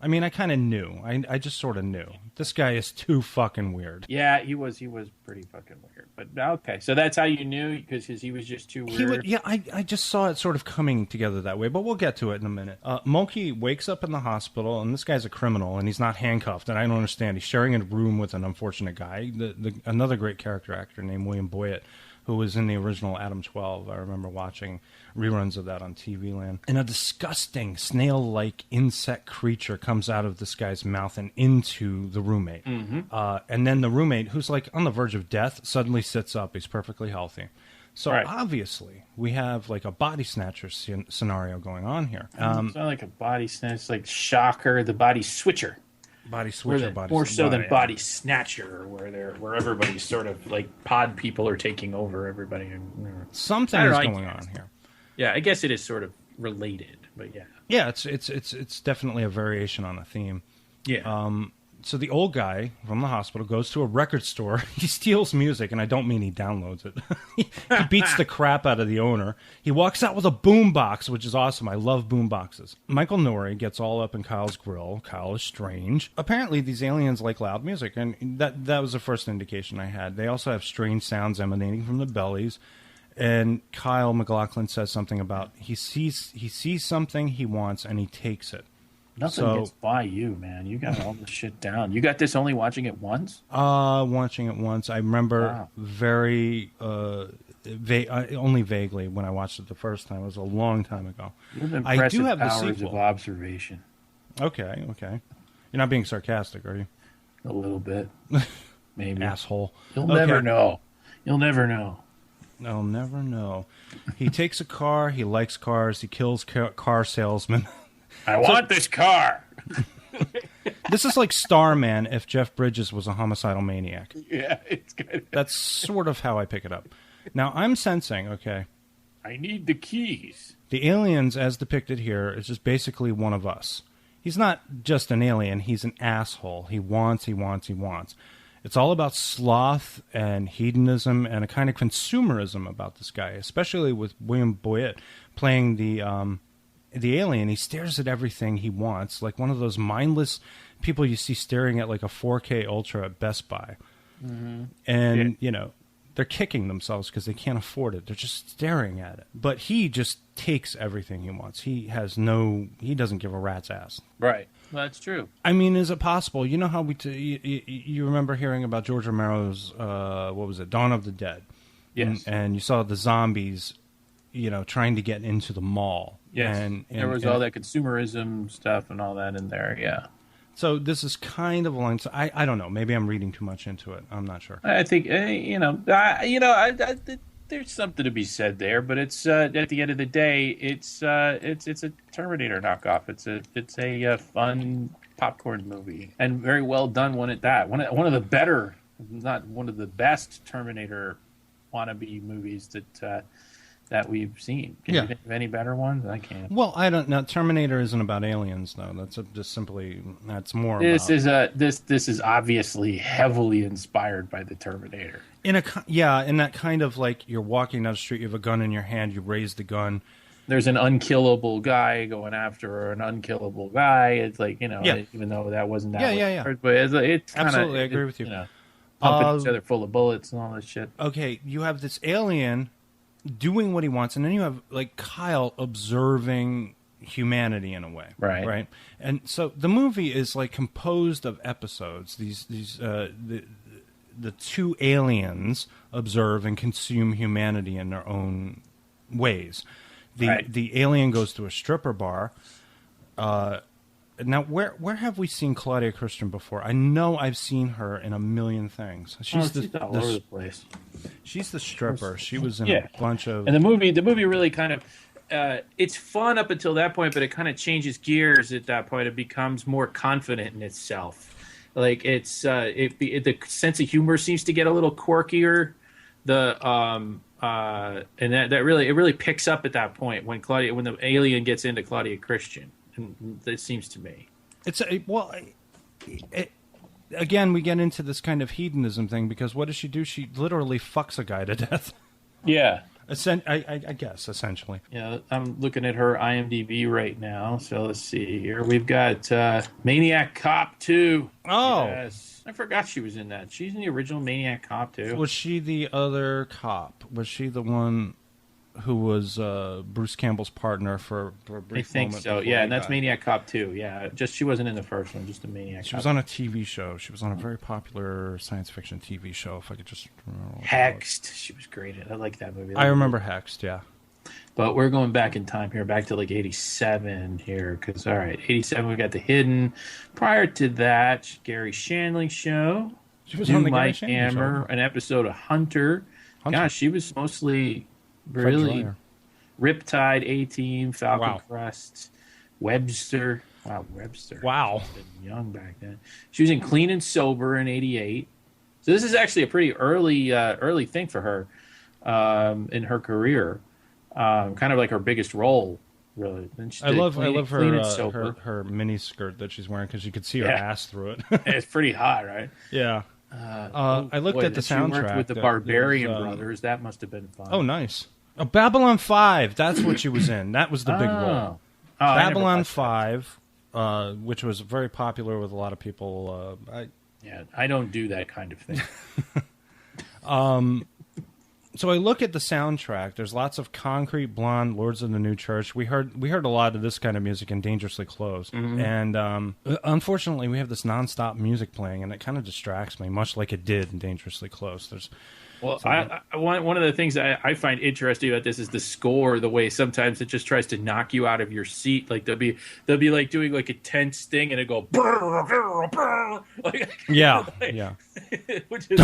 I mean, I kind of knew. I just sort of knew. This guy is too fucking weird.
Yeah, he was pretty fucking weird. But okay, so that's how you knew, because he was just too weird?
I just saw it sort of coming together that way, but we'll get to it in a minute. Mulkey wakes up in the hospital, and this guy's a criminal, and he's not handcuffed, and I don't understand. He's sharing a room with an unfortunate guy. Another great character actor named William Boyett, who was in the original Adam 12. I remember watching reruns of that on TV Land. And a disgusting snail-like insect creature comes out of this guy's mouth and into the roommate. Mm-hmm. And then the roommate, who's on the verge of death, suddenly sits up. He's perfectly healthy. So obviously, we have a body snatcher scenario going on here.
It's not like a body snatcher, it's Shocker, the body switcher.
Body switcher,
more so than body snatcher, where everybody's sort of pod people are taking over everybody.
Something is going on here.
Yeah, I guess it is sort of related, but yeah.
Yeah, it's definitely a variation on a theme.
Yeah.
So the old guy from the hospital goes to a record store. He steals music, and I don't mean he downloads it. He beats the crap out of the owner. He walks out with a boombox, which is awesome. I love boomboxes. Michael Nouri gets all up in Kyle's grill. Kyle is strange. Apparently, these aliens like loud music, and that was the first indication I had. They also have strange sounds emanating from the bellies. And Kyle MacLachlan says something about he sees something he wants, and he takes it.
Nothing gets by you, man. You got all this shit down. You got this only watching it once?
Watching it once. I remember very only vaguely when I watched it the first time. It was a long time ago.
You have impressive
I do have the
powers
sequel.
of observation.
Okay. You're not being sarcastic, are you?
A little bit. Maybe.
Asshole.
You'll never know. You'll never know.
I'll never know. He takes a car. He likes cars. He kills car salesmen.
I want this car.
This is like Starman if Jeff Bridges was a homicidal maniac.
Yeah, it's good.
That's sort of how I pick it up. Now, I'm sensing, okay.
I need the keys.
The aliens, as depicted here, is just basically one of us. He's not just an alien. He's an asshole. He wants. It's all about sloth and hedonism and a kind of consumerism about this guy, especially with William Boyett playing the alien. He stares at everything he wants, like one of those mindless people you see staring at like a 4K Ultra at Best Buy.
Mm-hmm.
And, they're kicking themselves because they can't afford it. They're just staring at it. But he just takes everything he wants. He doesn't give a rat's ass.
Right. Well, that's true.
I mean, is it possible? You know how you remember hearing about George Romero's, what was it, Dawn of the Dead?
Yes.
And you saw the zombies, trying to get into the mall.
Yes.
And
there was all that consumerism stuff and all that in there, yeah.
So this is kind of along. I don't know. Maybe I'm reading too much into it. I'm not sure.
I think there's something to be said there, but it's at the end of the day, it's a Terminator knockoff. It's a fun popcorn movie and very well done one at that. One of the better, not one of the best Terminator wannabe movies that we've seen. Can you think of any better ones? I can't.
Well, I don't know. Terminator isn't about aliens, though. That's more.
This is obviously heavily inspired by the Terminator.
In that kind of like you're walking down the street, you have a gun in your hand, you raise the gun.
There's an unkillable guy going after an unkillable guy. It's like even though that wasn't that.
Yeah.
But it's kinda,
absolutely, I agree with you.
Pumping each other full of bullets and all this shit.
Okay, you have this alien doing what he wants, and then you have like Kyle observing humanity in a way, right? And so the movie is like composed of episodes. The two aliens observe and consume humanity in their own ways. The alien goes to a stripper bar. Now, where have we seen Claudia Christian before? I know I've seen her in a million things. She's
all over the place.
She's the stripper. She was in a bunch of...
And the movie really kind of... it's fun up until that point, but it kind of changes gears at that point. It becomes more confident in itself. Like, the sense of humor seems to get a little quirkier. And that really picks up at that point when the alien gets into Claudia Christian. It seems to me.
Again, we get into this kind of hedonism thing because what does she do? She literally fucks a guy to death.
Yeah.
I guess, essentially.
Yeah, I'm looking at her IMDb right now. So let's see here. We've got Maniac Cop 2.
Oh.
Yes. I forgot she was in that. She's in the original Maniac Cop 2.
Was she the other cop? Was she the one who was Bruce Campbell's partner for a brief moment?
I think so, yeah, and that's Maniac Cop 2, yeah. Just she wasn't in the first one, just a Maniac Cop.
She was on a TV show. She was on a very popular science fiction TV show, if I could just remember.
Hexed. She was great. I like that movie.
I remember Hexed, yeah.
But we're going back in time here, back to like 87 here, because, all right, 87, we got The Hidden. Prior to that, Gary Shandling Show.
She was on the Gary
Mike
Shandling
Hammer,
Show.
an episode of Hunter. Gosh, she was mostly... Really? Riptide, A-Team, Falcon Crest, Webster. Wow, Webster.
Wow.
She was young back then. She was in Clean and Sober in 88. So this is actually a pretty early thing for her in her career. Kind of like her biggest role, really.
I love her mini skirt that she's wearing because you could see her ass through it.
It's pretty hot, right?
Yeah. I looked at the soundtrack.
She worked with the Barbarian Brothers. That must have been fun.
Oh, nice. Oh, Babylon 5. That's what she was in. That was the big role. Babylon 5, which was very popular with a lot of people.
I don't do that kind of thing.
So I look at the soundtrack. There's lots of Concrete Blonde, Lords of the New Church. We heard a lot of this kind of music in Dangerously Close. And unfortunately, we have this nonstop music playing, and it kind of distracts me, much like it did in Dangerously Close.
Well, one of the things I find interesting about this is the score. The way sometimes it just tries to knock you out of your seat. Like they'll be like doing like a tense thing, and it go like,
yeah.
Which is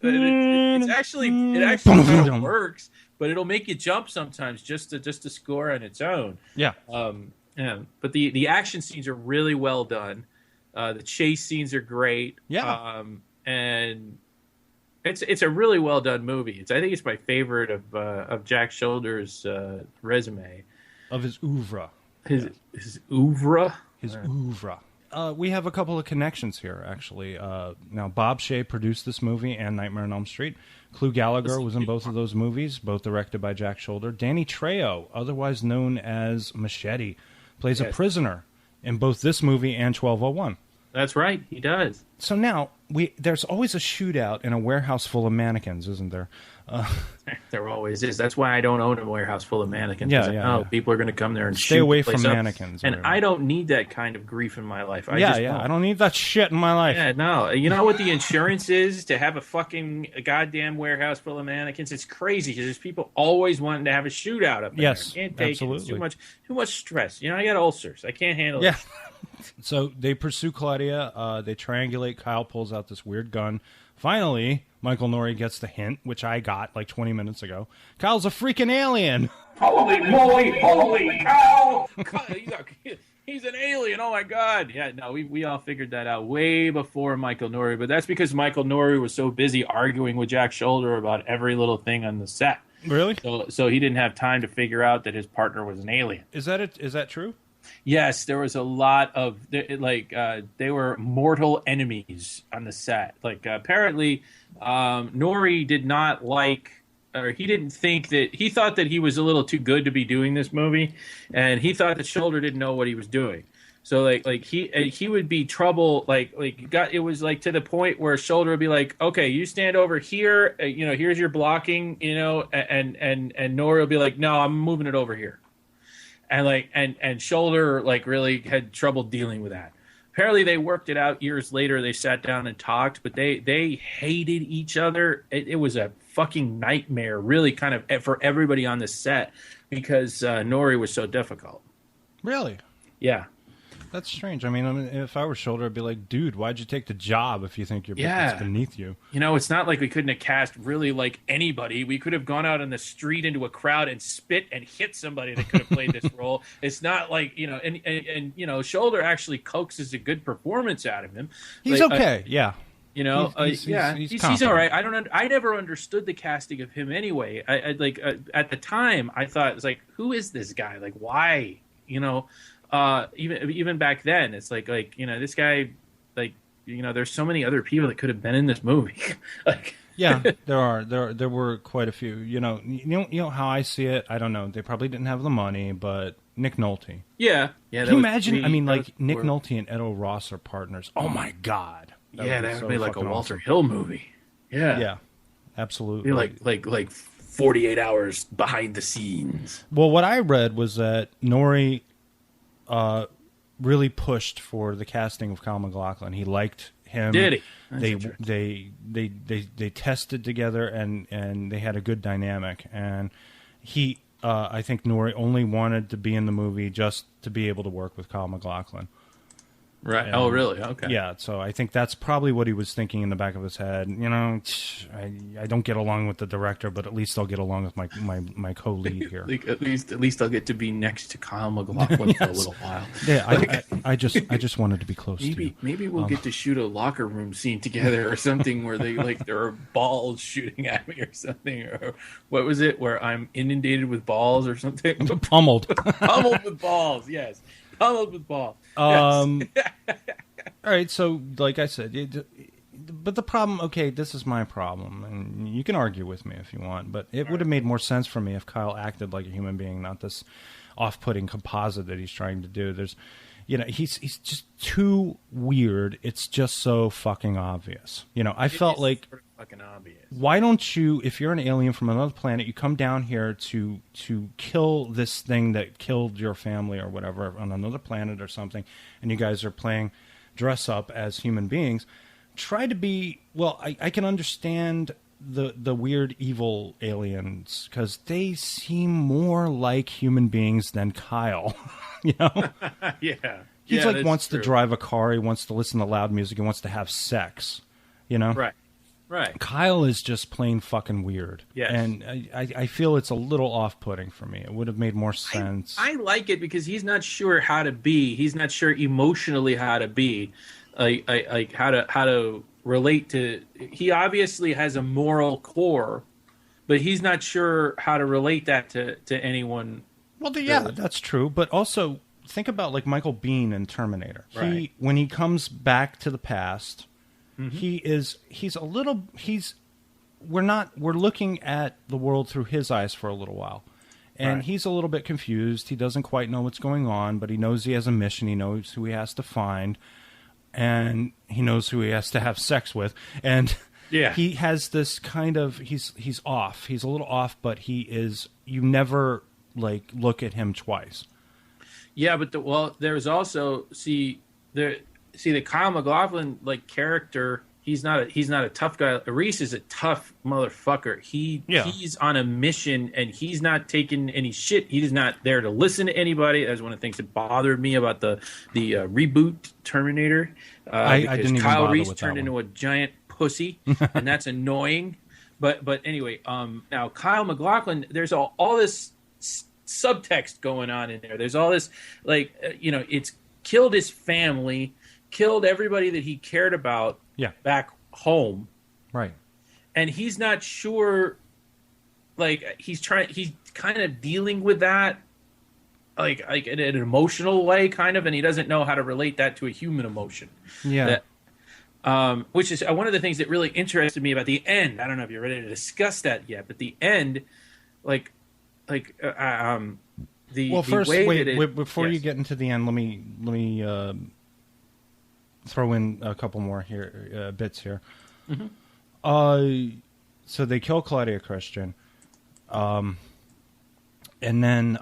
it actually kind of works, but it'll make you jump sometimes just to score on its own.
Yeah.
But the action scenes are really well done. The chase scenes are great.
Yeah.
And it's a really well done movie. I think it's my favorite of Jack Sholder's resume,
of his oeuvre.
His oeuvre.
His oeuvre. We have a couple of connections here, actually. Now, Bob Shaye produced this movie and Nightmare on Elm Street. Clu Galager was in both of those movies, both directed by Jack Sholder. Danny Trejo, otherwise known as Machete, plays a prisoner in both this movie and 1201.
That's right, he does.
So now, there's always a shootout in a warehouse full of mannequins, isn't there?
There always is. That's why I don't own a warehouse full of mannequins.
Yeah.
People are going to come there and
stay away from mannequins.
And I don't need that kind of grief in my life. I
don't need that shit in my life.
Yeah, no. You know what the insurance is to have a goddamn warehouse full of mannequins? It's crazy because there's people always wanting to have a shootout up there.
Yes,
I can't take
absolutely.
it. It's too much stress. I got ulcers. I can't handle it.
So they pursue Claudia. They triangulate. Kyle pulls out this weird gun. Finally, Michael Nouri gets the hint, which I got like 20 minutes ago. Kyle's a freaking alien.
Holy moly! Holy cow! He's an alien. Oh my God! Yeah, no, we all figured that out way before Michael Nouri, but that's because Michael Nouri was so busy arguing with Jack Sholder about every little thing on the set.
Really?
So he didn't have time to figure out that his partner was an alien.
Is that true?
Yes, there was a lot of they were mortal enemies on the set. Apparently, Nouri did not like, or he didn't think that he thought that he was a little too good to be doing this movie, and he thought that Sholder didn't know what he was doing. So he would be trouble. It was to the point where Sholder would be like, okay, you stand over here. Here's your blocking. And Nouri would be like, no, I'm moving it over here. And Sholder really had trouble dealing with that. Apparently they worked it out years later. They sat down and talked, but they hated each other. It was a fucking nightmare, really, kind of for everybody on the set because Nouri was so difficult.
Really?
Yeah.
That's strange. I mean, if I were Sholder, I'd be like, dude, why'd you take the job if you think it's beneath you?
It's not like we couldn't have cast really anybody. We could have gone out on the street into a crowd and spit and hit somebody that could have played this role. It's not and Sholder actually coaxes a good performance out of him.
He's okay, yeah.
He's all right. I never understood the casting of him anyway. At the time, I thought it's who is this guy? Why? Even back then, it's this guy, there's so many other people that could have been in this movie.
Yeah, there were quite a few. You know how I see it. I don't know. They probably didn't have the money, but Nick Nolte.
Yeah.
Can you imagine? Nick Nolte and Edo Ross are partners. Oh my God.
That would be like a Walter Hill movie. Yeah.
Yeah. Absolutely.
Like 48 hours behind the scenes.
Well, what I read was that Nouri really pushed for the casting of Kyle MacLachlan. He liked him.
Did
he? They tested together and they had a good dynamic. And he, I think Nouri only wanted to be in the movie just to be able to work with Kyle MacLachlan.
Right. Oh, really? Okay.
Yeah. So I think that's probably what he was thinking in the back of his head. I don't get along with the director, but at least I'll get along with my co-lead here.
At least I'll get to be next to Kyle MacLachlan for a little while.
Yeah. I just wanted to be close to you.
Maybe we'll get to shoot a locker room scene together or something where they there are balls shooting at me or something. Or what was it? Where I'm inundated with balls or something?
Pummeled.
Pummeled with balls. Yes. Pummeled with balls.
All right, so like I said, but the problem, okay, this is my problem, and you can argue with me if you want, but it would have made more sense for me if Kyle acted like a human being, not this off-putting composite that he's trying to do. There's, he's just too weird. It's just so fucking obvious. I felt like
fucking obvious.
Why don't you, if you're an alien from another planet, you come down here to kill this thing that killed your family or whatever on another planet or something, and you guys are playing dress up as human beings. Try to be, well, I can understand the weird evil aliens because they seem more like human beings than Kyle. You know?
Yeah.
He's
yeah,
like wants
true.
to drive a car, he wants to listen to loud music, he wants to have sex. You know?
Right.
Kyle is just plain fucking weird.
Yes.
And I feel it's a little off-putting for me. It would have made more sense.
I like it because he's not sure how to be. He's not sure emotionally how to be. Like how to relate to. He obviously has a moral core, but he's not sure how to relate that to anyone.
Well, yeah, that's true. But also think about like Michael Biehn in Terminator.
Right.
When he comes back to the past,
mm-hmm.
we're looking at the world through his eyes for a little while. And
Right.
he's a little bit confused. He doesn't quite know what's going on, but he knows he has a mission. He knows who he has to find. And he knows who he has to have sex with. And
yeah.
he has this kind of, he's off. He's a little off, but you never like look at him twice.
Yeah, but there's also the Kyle MacLachlan like character. He's not a tough guy. Reese is a tough motherfucker. He's on a mission and he's not taking any shit. He's not there to listen to anybody. That's one of the things that bothered me about the reboot Terminator.
I didn't even
Kyle
bother
Reese
with
turned
that
into a giant pussy, and that's annoying. But anyway, now Kyle MacLachlan, there's all this subtext going on in there. There's all this it's killed his family, killed everybody that he cared about.
Yeah.
Back home.
Right.
And he's not sure, like, he's kind of dealing with that, like in an emotional way, kind of, and he doesn't know how to relate that to a human emotion.
Yeah.
Which is one of the things that really interested me about the end. I don't know if you're ready to discuss that yet, but the end,
Well, first, before
yes.
you get into the end, let me throw in a couple more here bits here.
Mm-hmm.
So they kill Claudia Christian, and then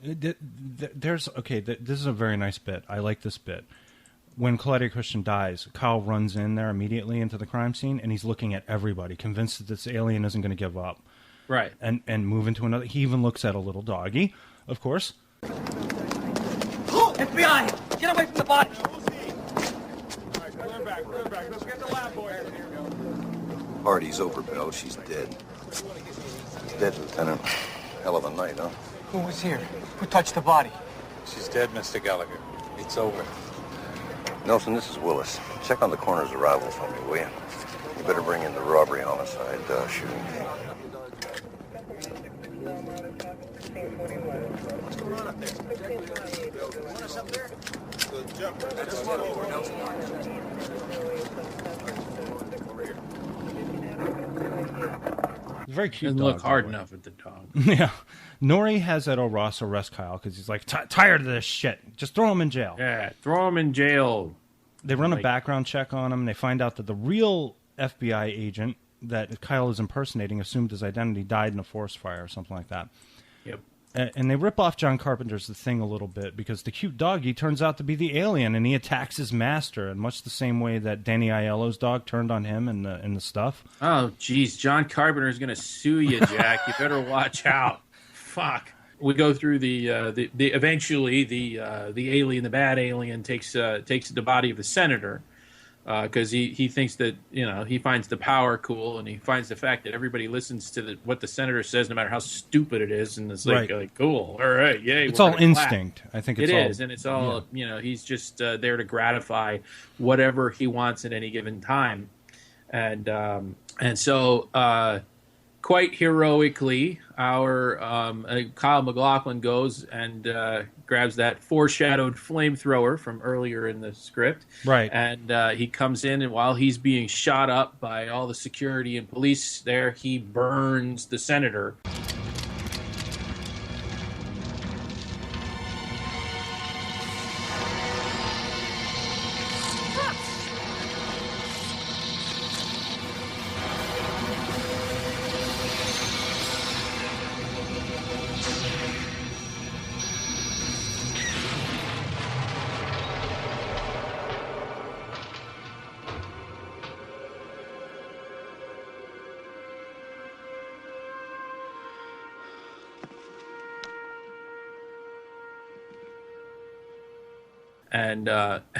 this is a very nice bit. I like this bit. When Claudia Christian dies, Kyle runs in there immediately into the crime scene, and he's looking at everybody, convinced that this alien isn't going to give up.
Right.
And move into another. He even looks at a little doggy, of course.
FBI! Get away from the body!
Let's get the lab boy. Party's over, Bill. She's dead. Dead, Lieutenant. Hell of a night, huh?
Who was here? Who touched the body?
She's dead, Mr. Gallagher. It's over. Nelson, this is Willis. Check on the coroner's arrival for me, will you? You better bring in the robbery homicide shooting team. What's going on up there? Want us up there? Good jump. Just one over, Nelson.
Very cute.
Doesn't look hard enough at the dog.
Yeah. Nori has Ed Ross arrest Kyle because he's like, tired of this shit. Just throw him in jail.
Yeah, throw him in jail.
They run a background check on him. They find out that the real FBI agent that Kyle is impersonating assumed his identity died in a forest fire or something like that.
Yep.
And they rip off John Carpenter's The Thing a little bit because the cute doggy turns out to be the alien and he attacks his master in much the same way that Danny Aiello's dog turned on him in the stuff.
Oh, geez. John Carpenter's going to sue you, Jack. You better watch out. Fuck. We go through eventually the alien, the bad alien takes the body of the senator because he thinks that, he finds the power cool and he finds the fact that everybody listens to what the senator says no matter how stupid it is, and it's like cool, all right, yay.
It's all instinct. I think
it is, and it's all he's just there to gratify whatever he wants at any given time, and so quite heroically, our Kyle MacLachlan goes and grabs that foreshadowed flamethrower from earlier in the script.
Right.
And he comes in, and while he's being shot up by all the security and police there, he burns the senator. And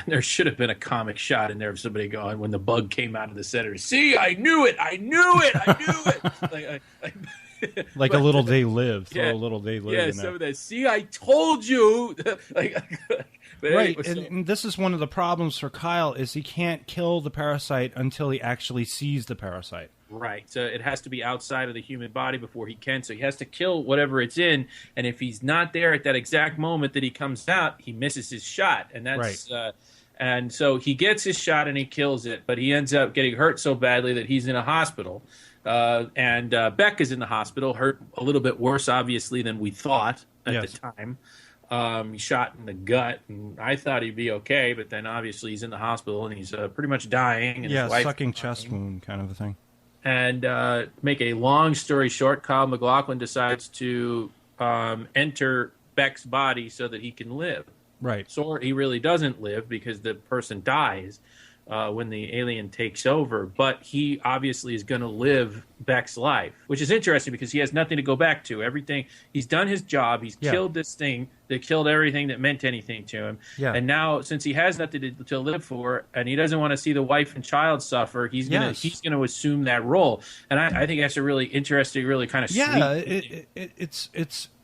there should have been a comic shot in there of somebody going, when the bug came out of the center, see, I knew it, I knew it.
Like a little they live.
Yeah,
a little they live.
Yeah, some of that. See, I told you. But
right,
anyway,
and this is one of the problems for Kyle is he can't kill the parasite until he actually sees the parasite.
Right, so it has to be outside of the human body before he can. So he has to kill whatever it's in, and if he's not there at that exact moment that he comes out, he misses his shot, and that's
right.
And so he gets his shot and he kills it, but he ends up getting hurt so badly that he's in a hospital. And Beck is in the hospital, hurt a little bit worse, obviously, than we thought at the time. He's shot in the gut, and I thought he'd be okay, but then obviously he's in the hospital and he's pretty much dying. And his wife's
sucking chest wound kind of a thing.
And make a long story short, Kyle MacLachlan decides to enter Beck's body so that he can live.
Right.
So he really doesn't live because the person dies when the alien takes over. But he obviously is going to live Beck's life, which is interesting because he has nothing to go back to. Everything he's done his job. He's killed this thing that killed everything that meant anything to him.
Yeah.
And now, since he has nothing to live for, and he doesn't want to see the wife and child suffer, he's gonna assume that role. And I think that's a really interesting, really kind of sweet.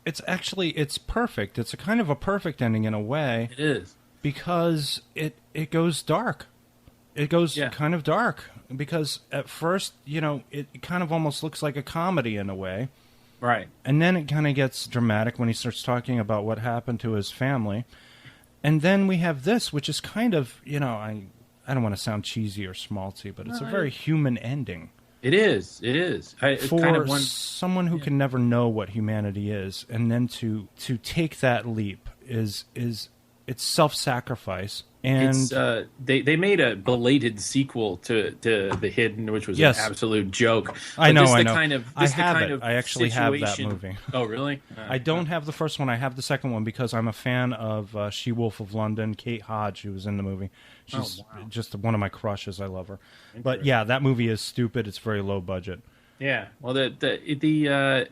It's actually perfect. It's a kind of a perfect ending in a way.
It is
because it goes dark. It goes kind of dark because at first, it kind of almost looks like a comedy in a way.
Right.
And then it kind of gets dramatic when he starts talking about what happened to his family. And then we have this, which is kind of, I don't want to sound cheesy or schmaltzy, but it's a very human ending.
It is. It is.
For
kind of
someone who can never know what humanity is, and then to take that leap it's self-sacrifice. And
it's, they made a belated sequel to The Hidden, which was an absolute joke. But
I know.
I
actually have that movie.
Oh, really?
I don't have the first one. I have the second one because I'm a fan of She-Wolf of London, Kate Hodge, who was in the movie. She's just one of my crushes. I love her. But yeah, that movie is stupid. It's very low budget.
Yeah, well, the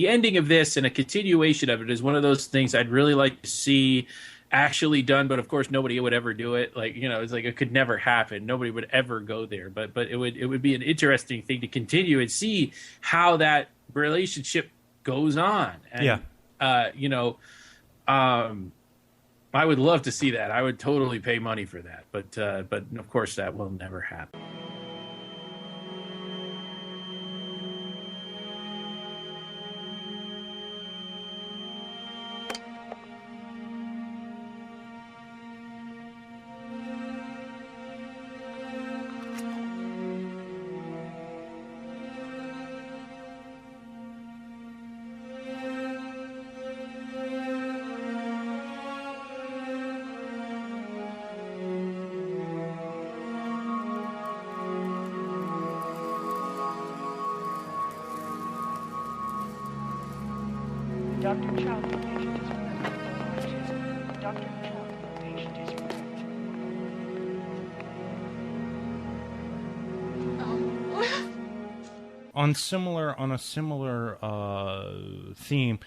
ending of this and a continuation of it is one of those things I'd really like to see actually done, but of course nobody would ever do it. It's like it could never happen. Nobody would ever go there. But it would be an interesting thing to continue and see how that relationship goes on. And, I would love to see that. I would totally pay money for that. But of course that will never happen.
Dr. Chow, the patient is ready. Dr. Chow, the patient is ready.
On a similar theme,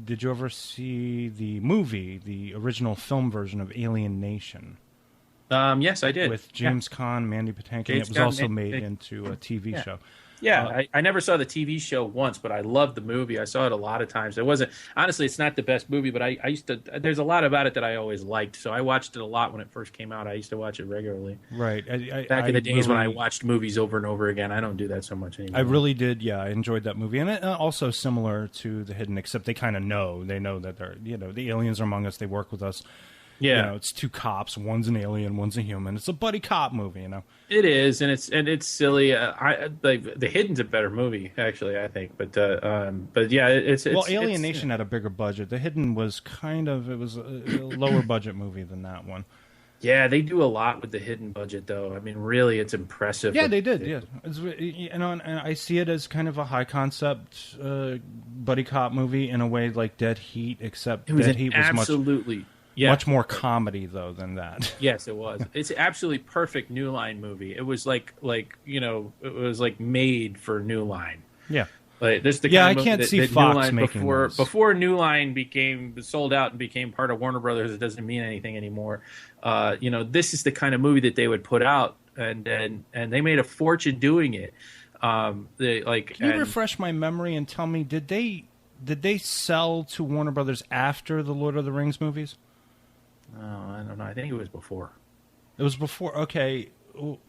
did you ever see the movie, the original film version of Alien Nation?
Yes, I did.
With James Caan, Mandy Patinkin. It was also made into a TV show.
Yeah, I never saw the TV show once, but I loved the movie. I saw it a lot of times. Honestly, it's not the best movie, but I used to. There's a lot about it that I always liked, so I watched it a lot when it first came out. I used to watch it regularly.
Right.
Back in the days when I watched movies over and over again. I don't do that so much anymore.
I really did. Yeah, I enjoyed that movie, and also similar to The Hidden, except they kind of know. They know that they're the aliens are among us. They work with us.
Yeah,
it's two cops. One's an alien. One's a human. It's a buddy cop movie.
It is, and it's silly. The Hidden's a better movie, actually. I think, but yeah, it's
Alien Nation had a bigger budget. The Hidden was it was a lower budget movie than that one.
Yeah, they do a lot with the Hidden budget, though. I mean, really, it's impressive.
Yeah, they did. Yeah, and I see it as kind of a high concept buddy cop movie in a way like Dead Heat, except Dead Heat was much more comedy though than that.
Yes, it was. It's absolutely perfect New Line movie. It was like it was like made for New Line.
Yeah.
Like this, the
Yeah,
kind
I
of
can't
movie
see
that
Fox
New Line
making
before
those.
before New Line became sold out and became part of Warner Brothers. It doesn't mean anything anymore. This is the kind of movie that they would put out, and they made a fortune doing it. Can
you refresh my memory and tell me, did they sell to Warner Brothers after the Lord of the Rings movies?
Oh, I don't know. I think it was before.
It was before. Okay.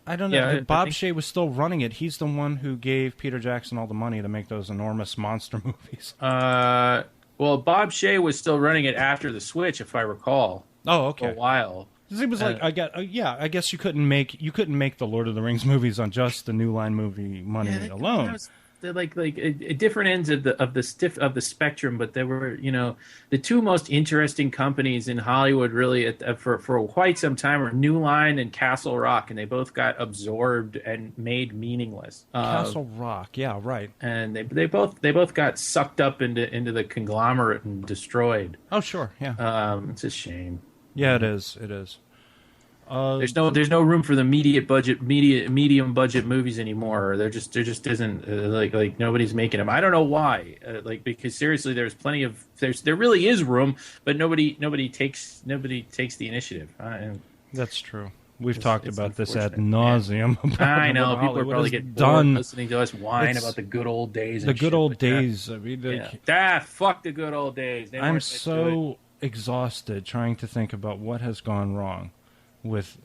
I don't know.
Yeah,
Bob Shea was still running it. He's the one who gave Peter Jackson all the money to make those enormous monster movies.
Well, Bob Shea was still running it after the switch, if I recall.
Oh, okay.
For a while.
It was like I guess you couldn't make the Lord of the Rings movies on just the New Line movie money alone.
They're like different ends of the spectrum, but they were the two most interesting companies in Hollywood really for quite some time were New Line and Castle Rock, and they both got absorbed and made meaningless.
Castle Rock, yeah, right.
And they both got sucked up into the conglomerate and destroyed.
Oh, sure, yeah.
It's a shame.
Yeah, it is. It is.
There's no room for the medium budget movies anymore. There just isn't like nobody's making them. I don't know why. Because seriously, there really is room, but nobody takes the initiative.
That's true. We've talked about this ad nauseum.
I know people are probably getting bored listening to us whine about the good old days.
The good old days. I mean,
fuck the good old days.
I'm so exhausted trying to think about what has gone wrong with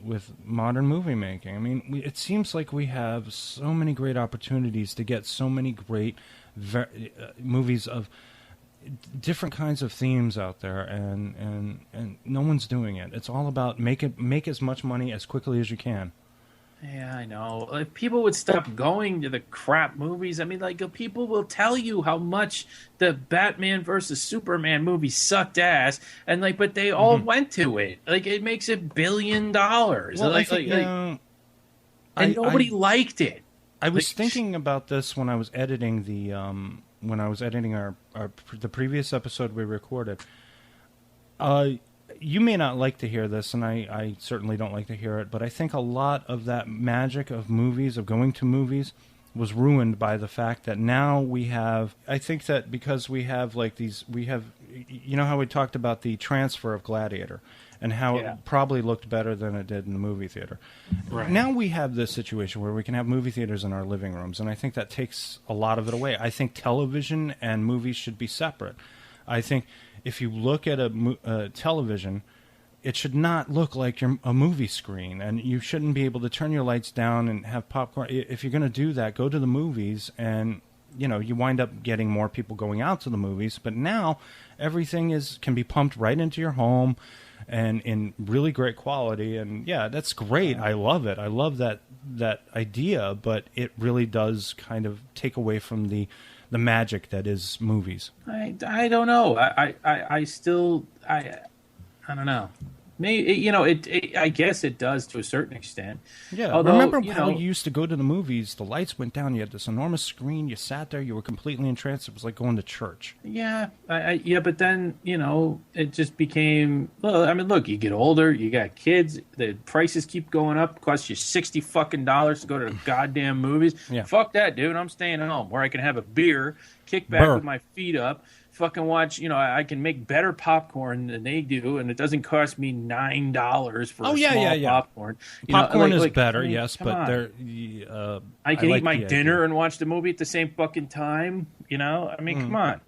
modern movie making. I mean, it seems like we have so many great opportunities to get so many great movies of different kinds of themes out there, and no one's doing it. It's all about make as much money as quickly as you can.
Yeah, I know. If people would stop going to the crap movies, I mean, people will tell you how much the Batman versus Superman movie sucked ass, and but they all went to it. It makes $1 billion.
Well,
and nobody liked it.
I was thinking about this when I was editing the previous episode we recorded. You may not like to hear this, and I certainly don't like to hear it, but I think a lot of that magic of movies, of going to movies, was ruined by the fact that now we have, I think that because we have you know how we talked about the transfer of Gladiator and how it probably looked better than it did in the movie theater.
Right.
Now we have this situation where we can have movie theaters in our living rooms, and I think that takes a lot of it away. I think television and movies should be separate. I think if you look at a television, it should not look like a movie screen, and you shouldn't be able to turn your lights down and have popcorn. If you're going to do that, go to the movies, and you wind up getting more people going out to the movies. But now everything can be pumped right into your home and in really great quality, and yeah, that's great. I love it. I love that idea, but it really does kind of take away from the magic that is movies.
I don't know. I still don't know. Maybe I guess it does to a certain extent.
Yeah.
Although,
remember how you used to go to the movies? The lights went down. You had this enormous screen. You sat there. You were completely entranced. It was like going to church.
Yeah. But then it just became. Well, I mean, look, you get older. You got kids. The prices keep going up. It costs you $60 to go to the goddamn movies.
Yeah.
Fuck that, dude. I'm staying home where I can have a beer, kick back with my feet up. Fucking watch, I can make better popcorn than they do, and it doesn't cost me $9 for small popcorn.
Popcorn is better, yes, but
I can eat my dinner and watch the movie at the same fucking time. I mean, come on.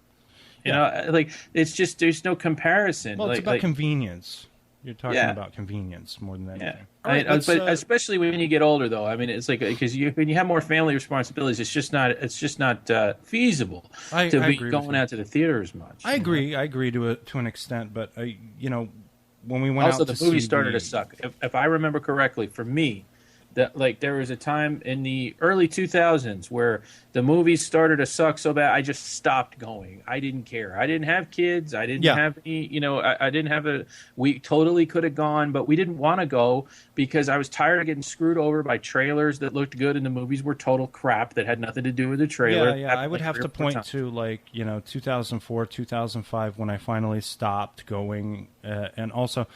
It's just there's no comparison.
Well, it's about convenience. You're talking about convenience more than anything.
Yeah. But especially when you get older, though. I mean, it's like because when you have more family responsibilities, it's just not feasible to be going out to the theater as much.
I agree. I agree to an extent, but when we went
also
out,
the movie started to suck. If I remember correctly, for me, that there was a time in the early 2000s where the movies started to suck so bad I just stopped going. I didn't care. I didn't have kids. I didn't have any, I didn't have we totally could have gone, but we didn't want to go because I was tired of getting screwed over by trailers that looked good and the movies were total crap that had nothing to do with the trailer.
Yeah, I would have to point to 2004, 2005 when I finally stopped going, and also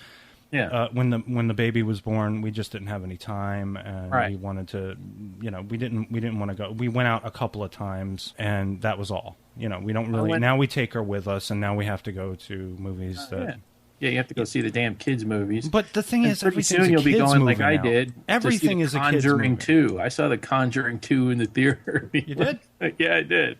Yeah.
When the baby was born, we just didn't have any time, and
Right.
we wanted to, we didn't want to go. We went out a couple of times, and that was all. We don't really. Now we take her with us, and now we have to go to movies that.
Yeah, you have to go see the damn kids movies.
But the thing is,
pretty
everything's
soon
a
you'll be
kids
going like
movie
I
now.
did.
Everything
to
is
see
a
The
kids
Conjuring
movie.
2. I saw The Conjuring 2 in the theater.
You did?
Yeah, I did.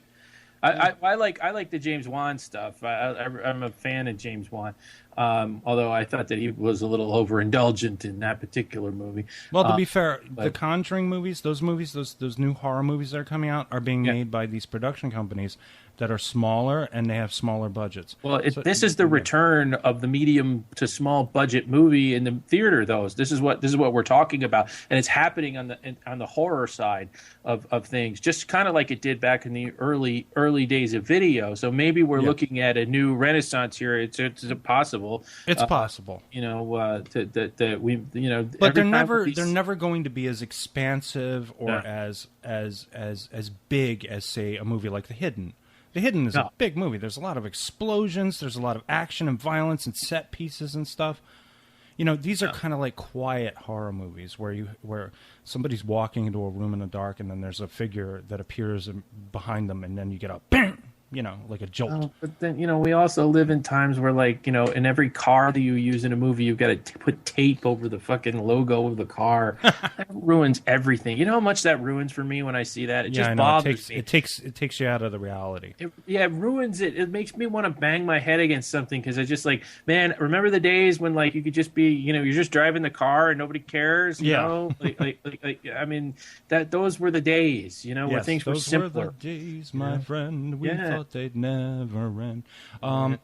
I like the James Wan stuff. I'm a fan of James Wan, although I thought that he was a little overindulgent in that particular movie.
Well, to be fair, the Conjuring movies, those new horror movies that are coming out are being made by these production companies that are smaller and they have smaller budgets.
Well, this is the return of the medium to small budget movie in the theater. This is what we're talking about, and it's happening on the horror side of things, just kind of like it did back in the early days of video. So maybe we're looking at a new renaissance here. It's possible.
It's possible.
That we
But they're never going to be as expansive or as big as, say, a movie like The Hidden. The Hidden is a big movie. There's a lot of explosions. There's a lot of action and violence and set pieces and stuff. These are kind of like quiet horror movies where somebody's walking into a room in the dark and then there's a figure that appears behind them and then you get a bam, like a jolt.
But then, we also live in times where, like, in every car that you use in a movie, you've got to put tape over the fucking logo of the car. That ruins everything. You know how much that ruins for me when I see that? It just bothers me.
It takes you out of the reality.
It ruins it. It makes me want to bang my head against something because I just like, man, remember the days when, like, you could just be, you're just driving the car and nobody cares, you know? I mean, those were the days, where things were simpler.
Those were the days, my friend. We thought they'd never end. All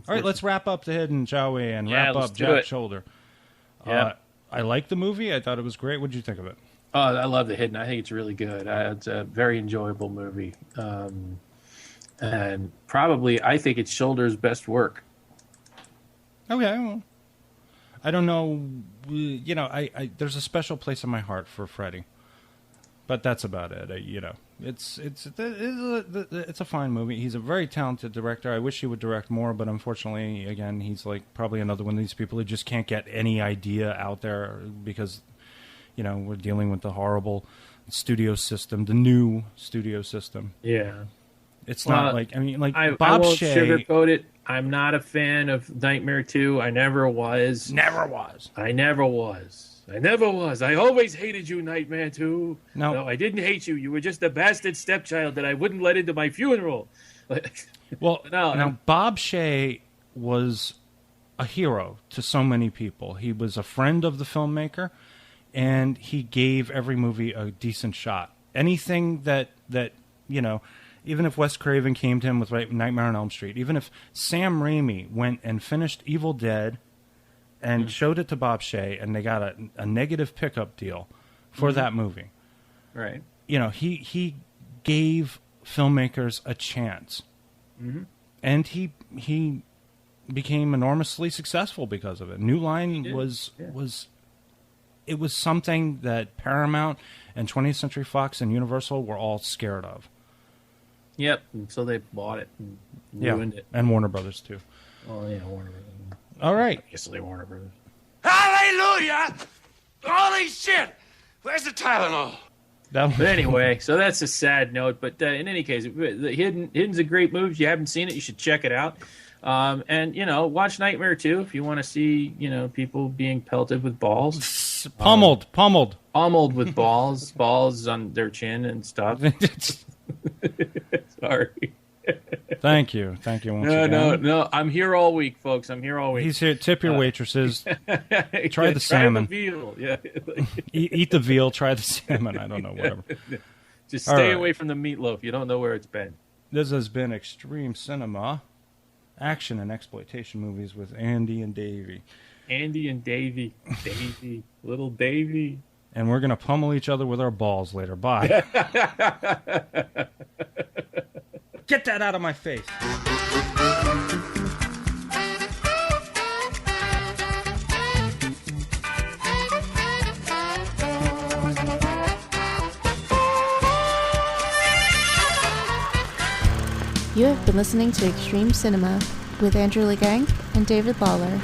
right, let's wrap up The Hidden, shall we? And wrap up Jack Sholder. I liked the movie. I thought it was great. What did you think of it?
Oh, I love The Hidden. I think it's really good. It's a very enjoyable movie. And probably, I think it's Shoulder's best work. Okay. Well,
I don't know. There's a special place in my heart for Freddy. But that's about it. It's a fine movie. He's a very talented director. I wish he would direct more, but unfortunately, again, he's like probably another one of these people who just can't get any idea out there because, we're dealing with the horrible studio system, the new studio system.
Yeah.
It's not like,
I
Bob
won't
Shea.
sugarcoat it. I'm not a fan of Nightmare 2. I never was. I never was. I always hated you, Nightmare 2. No, I didn't hate you. You were just a bastard stepchild that I wouldn't let into my funeral.
Well, now Bob Shea was a hero to so many people. He was a friend of the filmmaker, and he gave every movie a decent shot. Anything that even if Wes Craven came to him with Nightmare on Elm Street, even if Sam Raimi went and finished Evil Dead and showed it to Bob Shea, and they got a negative pickup deal for that movie.
Right.
He gave filmmakers a chance. Mm-hmm. And he became enormously successful because of it. New Line was something that Paramount and 20th Century Fox and Universal were all scared of.
Yep, and so they bought it and ruined it.
And Warner Brothers, too.
Oh, yeah, Warner Brothers.
All right.
Obviously, Warner Brothers.
Hallelujah! Holy shit! Where's the Tylenol?
But anyway, so that's a sad note. But in any case, The Hidden's a great movie. If you haven't seen it, you should check it out. And, watch Nightmare 2 if you want to see, people being pelted with balls.
Pummeled
with balls on their chin and stuff. Sorry.
Thank you once again.
No. I'm here all week, folks. I'm here all week.
He's here. Tip your waitresses. Try the salmon.
Try the veal. Yeah.
Eat the veal. Try the salmon. I don't know. Whatever.
Just stay away from the meatloaf. You don't know where it's been.
This has been Extreme Cinema, action and exploitation movies with Andy and Davey.
Andy and Davey. Little Davey.
And we're gonna pummel each other with our balls later. Bye. Get that out of my face.
You have been listening to Extreme Cinema with Andrew Legang and David Lawler.